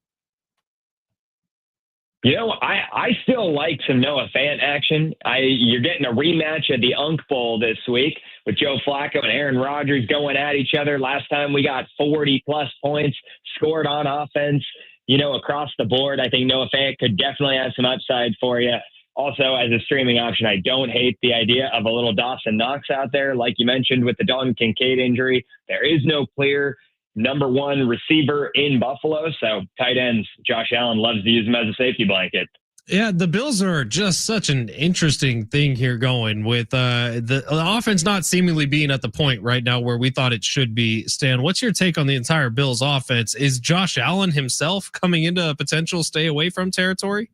You know, I still like some Noah Fant action. You're getting a rematch of the Unk Bowl this week with Joe Flacco and Aaron Rodgers going at each other. Last time we got 40-plus points scored on offense, you know, across the board. I think Noah Fant could definitely have some upside for you. Also, as a streaming option, I don't hate the idea of a little Dawson Knox out there. Like you mentioned with the Dalton Kincaid injury, there is no clear number 1 receiver in Buffalo. So tight ends, Josh Allen loves to use him as a safety blanket. Yeah, the Bills are just such an interesting thing here going with the offense not seemingly being at the point right now where we thought it should be. Stan, what's your take on the entire Bills offense? Is Josh Allen himself coming into a potential stay away from territory?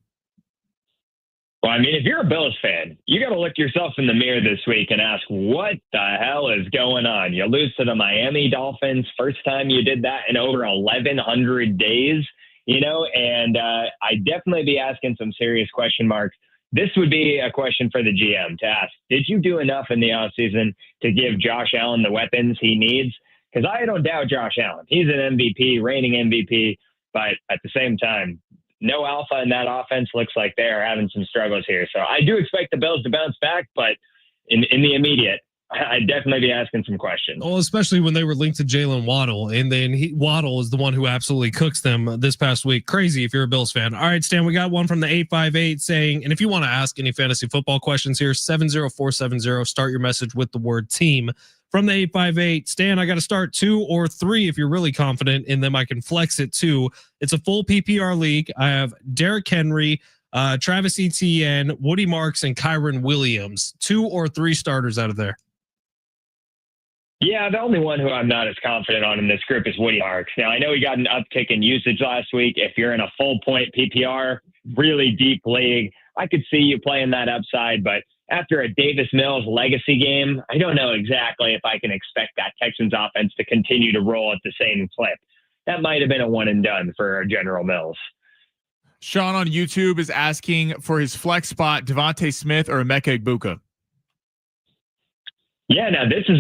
Well, I mean, if you're a Bills fan, you got to look yourself in the mirror this week and ask, what the hell is going on? You lose to the Miami Dolphins, first time you did that in over 1,100 days, you know, and I'd definitely be asking some serious question marks. This would be a question for the GM to ask, did you do enough in the offseason to give Josh Allen the weapons he needs? Because I don't doubt Josh Allen. He's an MVP, reigning MVP, but at the same time, no alpha in that offense. Looks like they are having some struggles here. So I do expect the Bills to bounce back, but in the immediate, I'd definitely be asking some questions. Well, especially when they were linked to Jalen Waddle, and then Waddle is the one who absolutely cooks them this past week. Crazy if you're a Bills fan. All right, Stan, we got one from the 858 saying, and if you want to ask any fantasy football questions here, 70470, start your message with the word team. From the 858, Stan, I got to start 2 or 3 if you're really confident in them. I can flex it too. It's a full PPR league. I have Derrick Henry, Travis Etienne, Woody Marks, and Kyron Williams. 2 or 3 starters out of there. Yeah, the only one who I'm not as confident on in this group is Woody Marks. Now, I know he got an uptick in usage last week. If you're in a full point PPR, really deep league, I could see you playing that upside, but after a Davis Mills legacy game, I don't know exactly if I can expect that Texans offense to continue to roll at the same clip. That might have been a one and done for General Mills. Sean on YouTube is asking for his flex spot, Devontae Smith or Emeka Egbuka. Yeah, now this is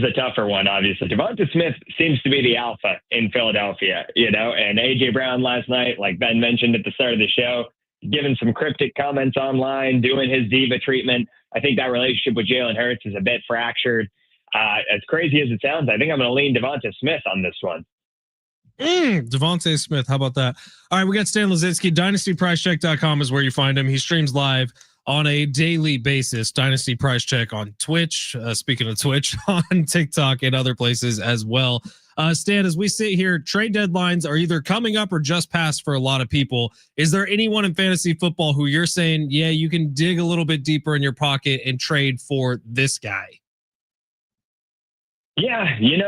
a tougher one, obviously. Devonta Smith seems to be the alpha in Philadelphia, you know, and AJ Brown last night, like Ben mentioned at the start of the show, giving some cryptic comments online, doing his diva treatment. I think that relationship with Jalen Hurts is a bit fractured. As crazy as it sounds, I think I'm going to lean Devonta Smith on this one. Devontae Smith. How about that? All right. We got Stan Lazitsky. DynastyPriceCheck.com is where you find him. He streams live on a daily basis. Dynasty Price Check on Twitch. Speaking of Twitch, on TikTok and other places as well. Stan, as we sit here, trade deadlines are either coming up or just passed for a lot of people. Is there anyone in fantasy football who you're saying, yeah, you can dig a little bit deeper in your pocket and trade for this guy? Yeah,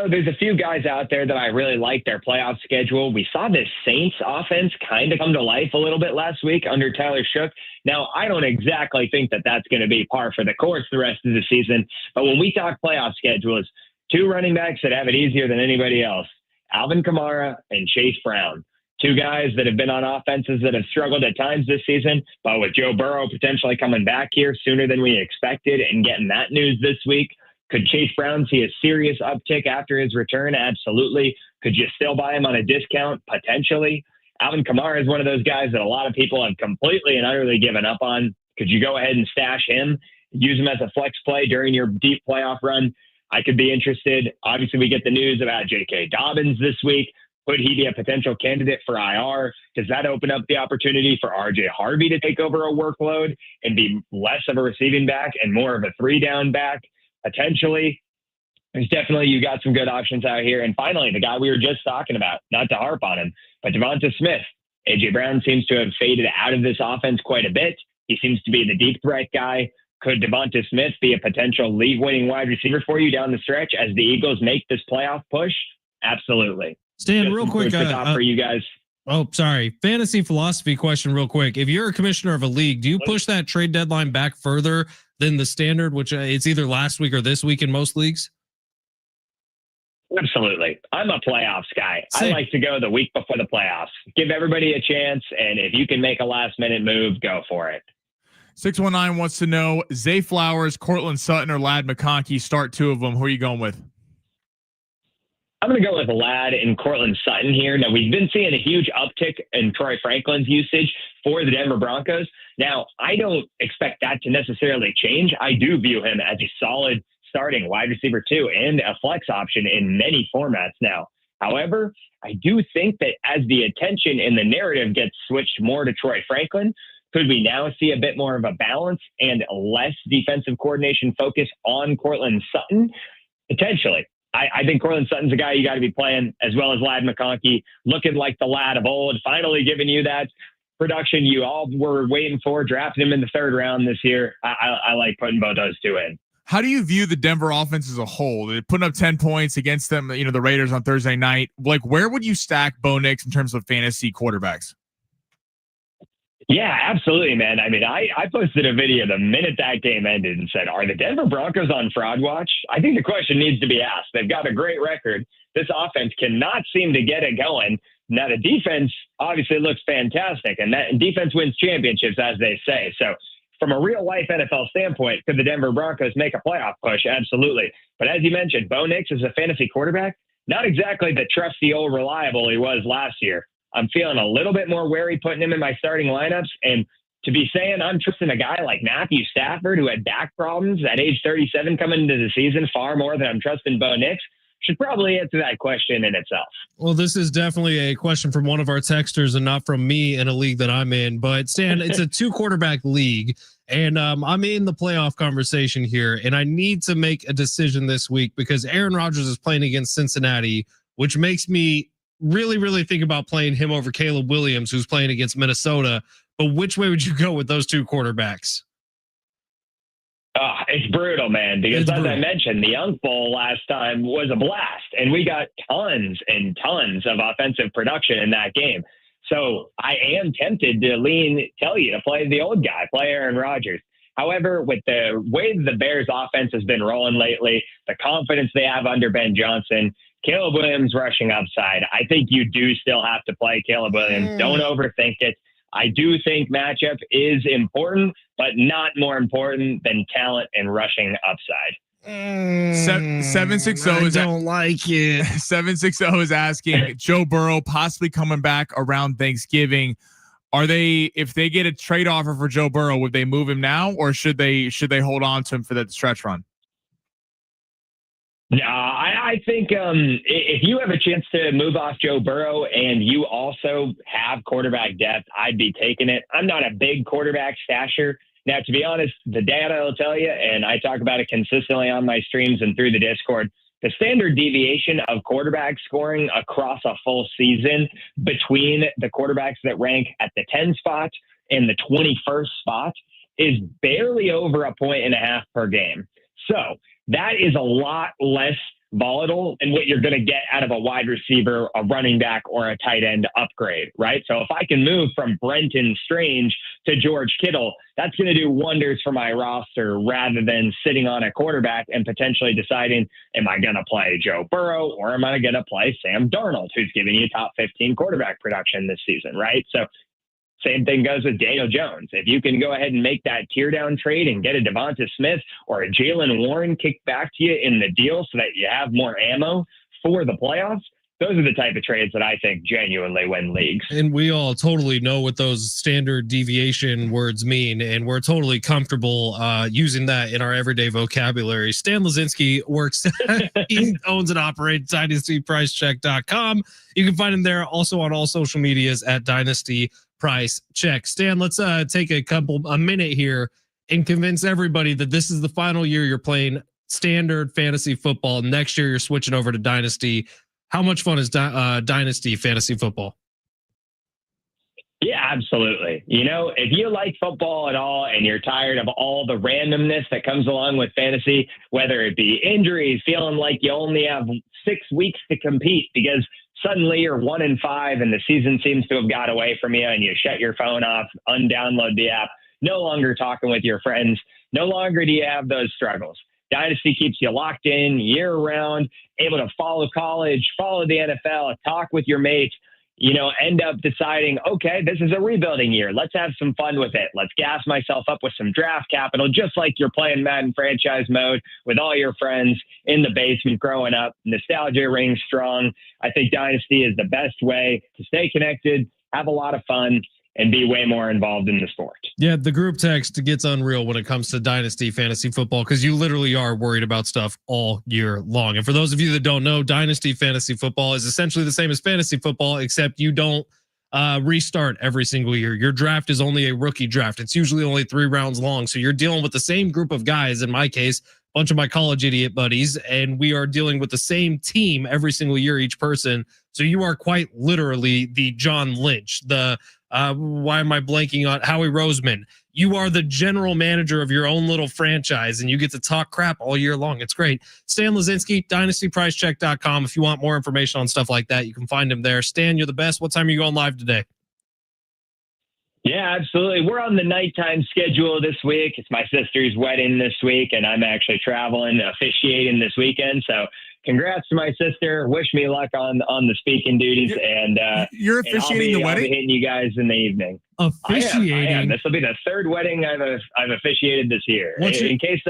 there's a few guys out there that I really like their playoff schedule. We saw this Saints offense kind of come to life a little bit last week under Tyler Shook. Now, I don't exactly think that that's going to be par for the course the rest of the season. But when we talk playoff schedules, two running backs that have it easier than anybody else, Alvin Kamara and Chase Brown. Two guys that have been on offenses that have struggled at times this season, but with Joe Burrow potentially coming back here sooner than we expected and getting that news this week, could Chase Brown see a serious uptick after his return? Absolutely. Could you still buy him on a discount? Potentially. Alvin Kamara is one of those guys that a lot of people have completely and utterly given up on. Could you go ahead and stash him, use him as a flex play during your deep playoff run? I could be interested. Obviously, we get the news about J.K. Dobbins this week. Could he be a potential candidate for IR? Does that open up the opportunity for R.J. Harvey to take over a workload and be less of a receiving back and more of a 3-down back? Potentially. There's definitely, you got some good options out here. And finally, the guy we were just talking about, not to harp on him, but Devonta Smith. A.J. Brown seems to have faded out of this offense quite a bit. He seems to be the deep threat guy. Could Devonta Smith be a potential league-winning wide receiver for you down the stretch as the Eagles make this playoff push? Absolutely. Stan, just real quick, for you guys. Oh, sorry. Fantasy philosophy question real quick. If you're a commissioner of a league, do you push that trade deadline back further than the standard, which it's either last week or this week in most leagues? Absolutely. I'm a playoffs guy. Same. I like to go the week before the playoffs. Give everybody a chance, and if you can make a last-minute move, go for it. 619 wants to know, Zay Flowers, Cortland Sutton, or Ladd McConkey. Start two of them. Who are you going with? I'm going to go with Ladd and Cortland Sutton here. Now, we've been seeing a huge uptick in Troy Franklin's usage for the Denver Broncos. Now, I don't expect that to necessarily change. I do view him as a solid starting wide receiver too, and a flex option in many formats now. However, I do think that as the attention and the narrative gets switched more to Troy Franklin, could we now see a bit more of a balance and less defensive coordination focus on Cortland Sutton? Potentially. I think Cortland Sutton's a guy you got to be playing, as well as Ladd McConkey, looking like the lad of old, finally giving you that production you all were waiting for, drafting him in the 3rd round this year. I like putting both those two in. How do you view the Denver offense as a whole? They're putting up 10 points against them, the Raiders on Thursday night. Like, where would you stack Bo Nix in terms of fantasy quarterbacks? Yeah, absolutely, man. I mean, I posted a video the minute that game ended and said, are the Denver Broncos on fraud watch? I think the question needs to be asked. They've got a great record. This offense cannot seem to get it going. Now, the defense obviously looks fantastic, and that defense wins championships, as they say. So from a real-life NFL standpoint, could the Denver Broncos make a playoff push? Absolutely. But as you mentioned, Bo Nix is a fantasy quarterback. Not exactly the trusty old reliable he was last year. I'm feeling a little bit more wary putting him in my starting lineups. And to be saying I'm trusting a guy like Matthew Stafford, who had back problems at age 37 coming into the season, far more than I'm trusting Bo Nix, should probably answer that question in itself. Well, this is definitely a question from one of our texters and not from me in a league that I'm in. But Stan, it's a 2-quarterback league, and I'm in the playoff conversation here, and I need to make a decision this week because Aaron Rodgers is playing against Cincinnati, which makes me really think about playing him over Caleb Williams, who's playing against Minnesota. But which way would you go with those two quarterbacks? It's brutal, man, because I mentioned, the Young Bowl last time was a blast, and we got tons and tons of offensive production in that game. So I am tempted to tell you to play the old guy, play Aaron Rodgers. However, with the way the Bears offense has been rolling lately, the confidence they have under Ben Johnson, Caleb Williams rushing upside, I think you do still have to play Caleb Williams. Don't overthink it. I do think matchup is important, but not more important than talent and rushing upside. 760 I is don't like it. 760 is asking Joe Burrow possibly coming back around Thanksgiving. Are they, if they get a trade offer for Joe Burrow, would they move him now, or should they hold on to him for that stretch run? No, I think if you have a chance to move off Joe Burrow and you also have quarterback depth, I'd be taking it. I'm not a big quarterback stasher. Now, to be honest, the data will tell you, and I talk about it consistently on my streams and through the Discord, the standard deviation of quarterback scoring across a full season between the quarterbacks that rank at the 10 spot and the 21st spot is barely over 1.5 per game. So that is a lot less volatile than what you're going to get out of a wide receiver, a running back, or a tight end upgrade, right? So if I can move from Brenton Strange to George Kittle, that's going to do wonders for my roster rather than sitting on a quarterback and potentially deciding, am I going to play Joe Burrow or am I going to play Sam Darnold, who's giving you top 15 quarterback production this season, right? So same thing goes with Daniel Jones. If you can go ahead and make that tear down trade and get a Devonta Smith or a Jalen Warren kicked back to you in the deal so that you have more ammo for the playoffs, those are the type of trades that I think genuinely win leagues. And we all totally know what those standard deviation words mean, and we're totally comfortable using that in our everyday vocabulary. Stan Lazinski works, he owns and operates dynastypricecheck.com. You can find him there also on all social medias at Dynasty Price Check. Stan, let's take a minute here and convince everybody that this is the final year you're playing standard fantasy football. Next year, you're switching over to Dynasty. How much fun is Dynasty fantasy football? Yeah, absolutely. You know, if you like football at all and you're tired of all the randomness that comes along with fantasy, whether it be injuries, feeling like you only have 6 weeks to compete because suddenly you're 1-5 and the season seems to have got away from you and you shut your phone off, undownload the app, no longer talking with your friends, no longer do you have those struggles. Dynasty keeps you locked in year round, able to follow college, follow the NFL, talk with your mates, you know, end up deciding, okay, this is a rebuilding year. Let's have some fun with it. Let's gas myself up with some draft capital, just like you're playing Madden franchise mode with all your friends in the basement growing up. Nostalgia rings strong. I think Dynasty is the best way to stay connected, have a lot of fun, and be way more involved in the sport. Yeah, the group text gets unreal when it comes to Dynasty fantasy football because you literally are worried about stuff all year long. And for those of you that don't know, Dynasty fantasy football is essentially the same as fantasy football, except you don't restart every single year. Your draft is only a rookie draft. It's usually only 3 rounds long. So you're dealing with the same group of guys, in my case, a bunch of my college idiot buddies, and we are dealing with the same team every single year, each person. So you are quite literally the John Lynch, the why am I blanking on Howie Roseman? You are the general manager of your own little franchise and you get to talk crap all year long. It's great. Stan Lazinski, dynastypricecheck.com. If you want more information on stuff like that, you can find him there. Stan, you're the best. What time are you going live today? Yeah, absolutely. We're on the nighttime schedule this week. It's my sister's wedding this week, and I'm actually traveling, officiating this weekend. So congrats to my sister. Wish me luck on the speaking duties. You're officiating the wedding? I'll be hitting you guys in the evening. Officiating? I am. This will be the 3rd wedding I've officiated this year. In case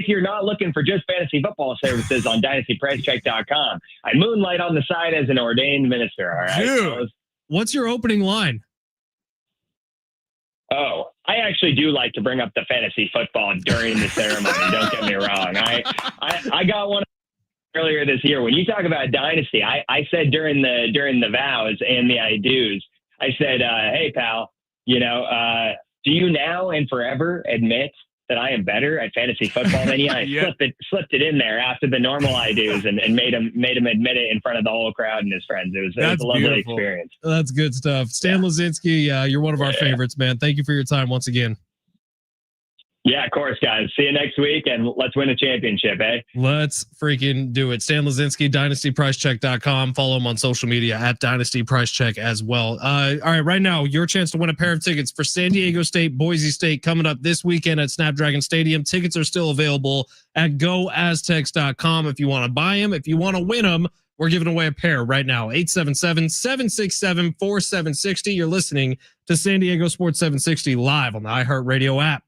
you're not looking for just fantasy football services on dynastypricecheck.com, I moonlight on the side as an ordained minister. All right. Dude, what's your opening line? Oh, I actually do like to bring up the fantasy football during the ceremony. Don't get me wrong. I got one earlier this year. When you talk about Dynasty, I said during the vows and the I do's, I said, hey, pal, you know, do you now and forever admit that I am better at fantasy football than you? I slipped it in there after the normal I do's and made him admit it in front of the whole crowd and his friends. It was a lovely experience. That's good stuff. Stan Lazinski, you're one of our favorites, man. Thank you for your time once again. Yeah, of course, guys. See you next week, and let's win a championship, eh? Let's freaking do it. Stan Lazinski, dynastypricecheck.com. Follow him on social media at Dynasty Price Check as well. All right, right now, your chance to win a pair of tickets for San Diego State, Boise State coming up this weekend at Snapdragon Stadium. Tickets are still available at goaztecs.com if you want to buy them. If you want to win them, we're giving away a pair right now. 877-767-4760. You're listening to San Diego Sports 760 live on the iHeartRadio app.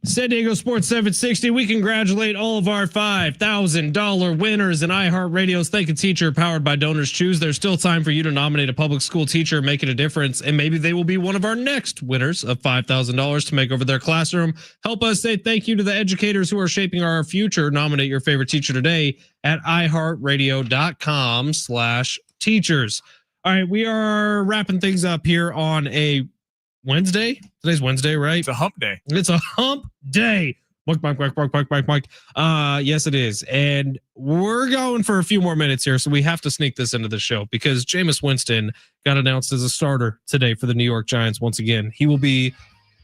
San Diego Sports 760. We congratulate all of our $5,000 winners in iHeartRadio's Thank a Teacher powered by Donors Choose. There's still time for you to nominate a public school teacher making a difference, and maybe they will be one of our next winners of $5,000 to make over their classroom. Help us say thank you to the educators who are shaping our future. Nominate your favorite teacher today at iHeartRadio.com/teachers. All right, we are wrapping things up here on a Wednesday. Today's Wednesday, right? It's a hump day. It's a hump day. Mike. Yes, it is. And we're going for a few more minutes here, so we have to sneak this into the show because Jameis Winston got announced as a starter today for the New York Giants once again. He will be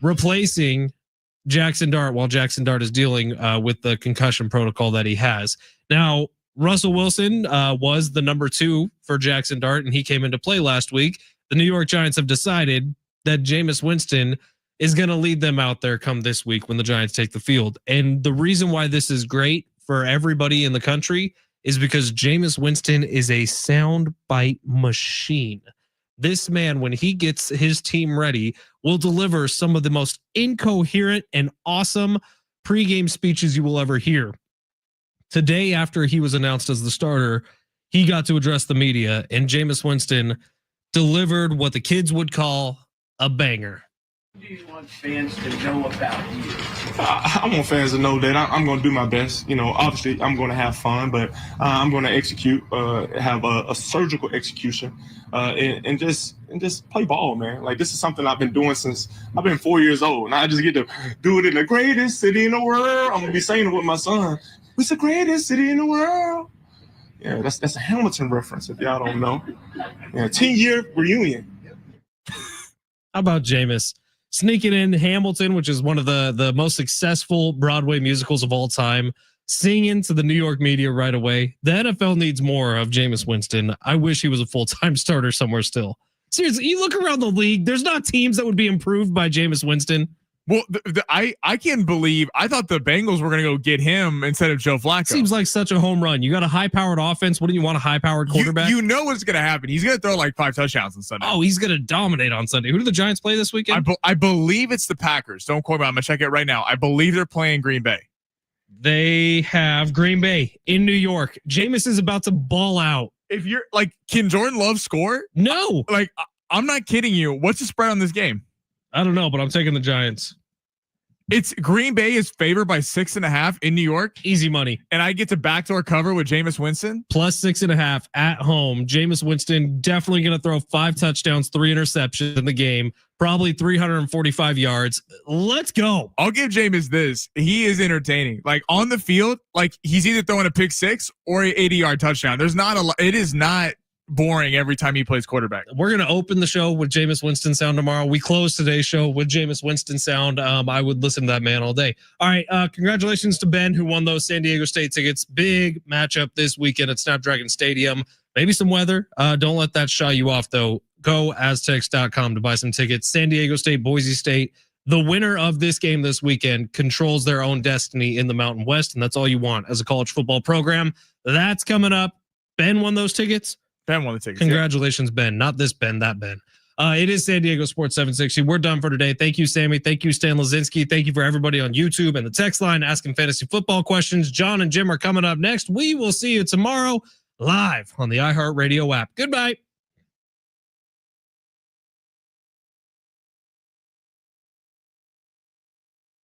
replacing Jackson Dart while Jackson Dart is dealing with the concussion protocol that he has. Now, Russell Wilson was the number 2 for Jackson Dart, and he came into play last week. The New York Giants have decided that Jameis Winston is going to lead them out there come this week when the Giants take the field. And the reason why this is great for everybody in the country is because Jameis Winston is a soundbite machine. This man, when he gets his team ready, will deliver some of the most incoherent and awesome pregame speeches you will ever hear. Today, after he was announced as the starter, he got to address the media, and Jameis Winston delivered what the kids would call a banger. What do you want fans to know about you? I want fans to know that I'm going to do my best. You know, obviously I'm going to have fun, but I'm going to execute, have a surgical execution, and just play ball, man. Like, this is something I've been doing since I've been 4 years old, and I just get to do it in the greatest city in the world. I'm going to be saying it with my son. It's the greatest city in the world. Yeah, that's a Hamilton reference if y'all don't know. Yeah, 10-year reunion. How about Jameis sneaking in Hamilton, which is one of the most successful Broadway musicals of all time, singing to the New York media right away. The NFL needs more of Jameis Winston. I wish he was a full-time starter somewhere still. Seriously, you look around the league, there's not teams that would be improved by Jameis Winston. Well, I can't believe I thought the Bengals were going to go get him instead of Joe Flacco. Seems like such a home run. You got a high-powered offense. What do you want, a high-powered quarterback? You know what's going to happen. He's going to throw like 5 touchdowns on Sunday. Oh, he's going to dominate on Sunday. Who do the Giants play this weekend? I believe it's the Packers. Don't quote me. I'm going to check it right now. I believe they're playing Green Bay. They have Green Bay in New York. Jameis is about to ball out. If you're like, can Jordan Love score? No. Like, I'm not kidding you. What's the spread on this game? I don't know, but I'm taking the Giants. It's Green Bay is favored by 6.5 in New York. Easy money. And I get to backdoor cover with Jameis Winston. Plus 6.5 at home. Jameis Winston definitely going to throw 5 touchdowns, 3 interceptions in the game. Probably 345 yards. Let's go. I'll give Jameis this. He is entertaining. Like on the field, like he's either throwing a pick 6 or an 80-yard touchdown. There's not a. It is not boring every time he plays quarterback. We're going to open the show with Jameis Winston sound tomorrow. We close today's show with Jameis Winston sound. I would listen to that man all day. All right. Congratulations to Ben who won those San Diego State tickets. Big matchup this weekend at Snapdragon Stadium. Maybe some weather. Don't let that shy you off though. Go Aztecs.com to buy some tickets. San Diego State, Boise State. The winner of this game this weekend controls their own destiny in the Mountain West. And that's all you want as a college football program. That's coming up. Ben won those tickets. Ben won the tickets. Congratulations, Ben. Not this Ben, that Ben. It is San Diego Sports 760. We're done for today. Thank you, Sammy. Thank you, Stan Lazinski. Thank you for everybody on YouTube and the text line asking fantasy football questions. John and Jim are coming up next. We will see you tomorrow live on the iHeartRadio app. Goodbye.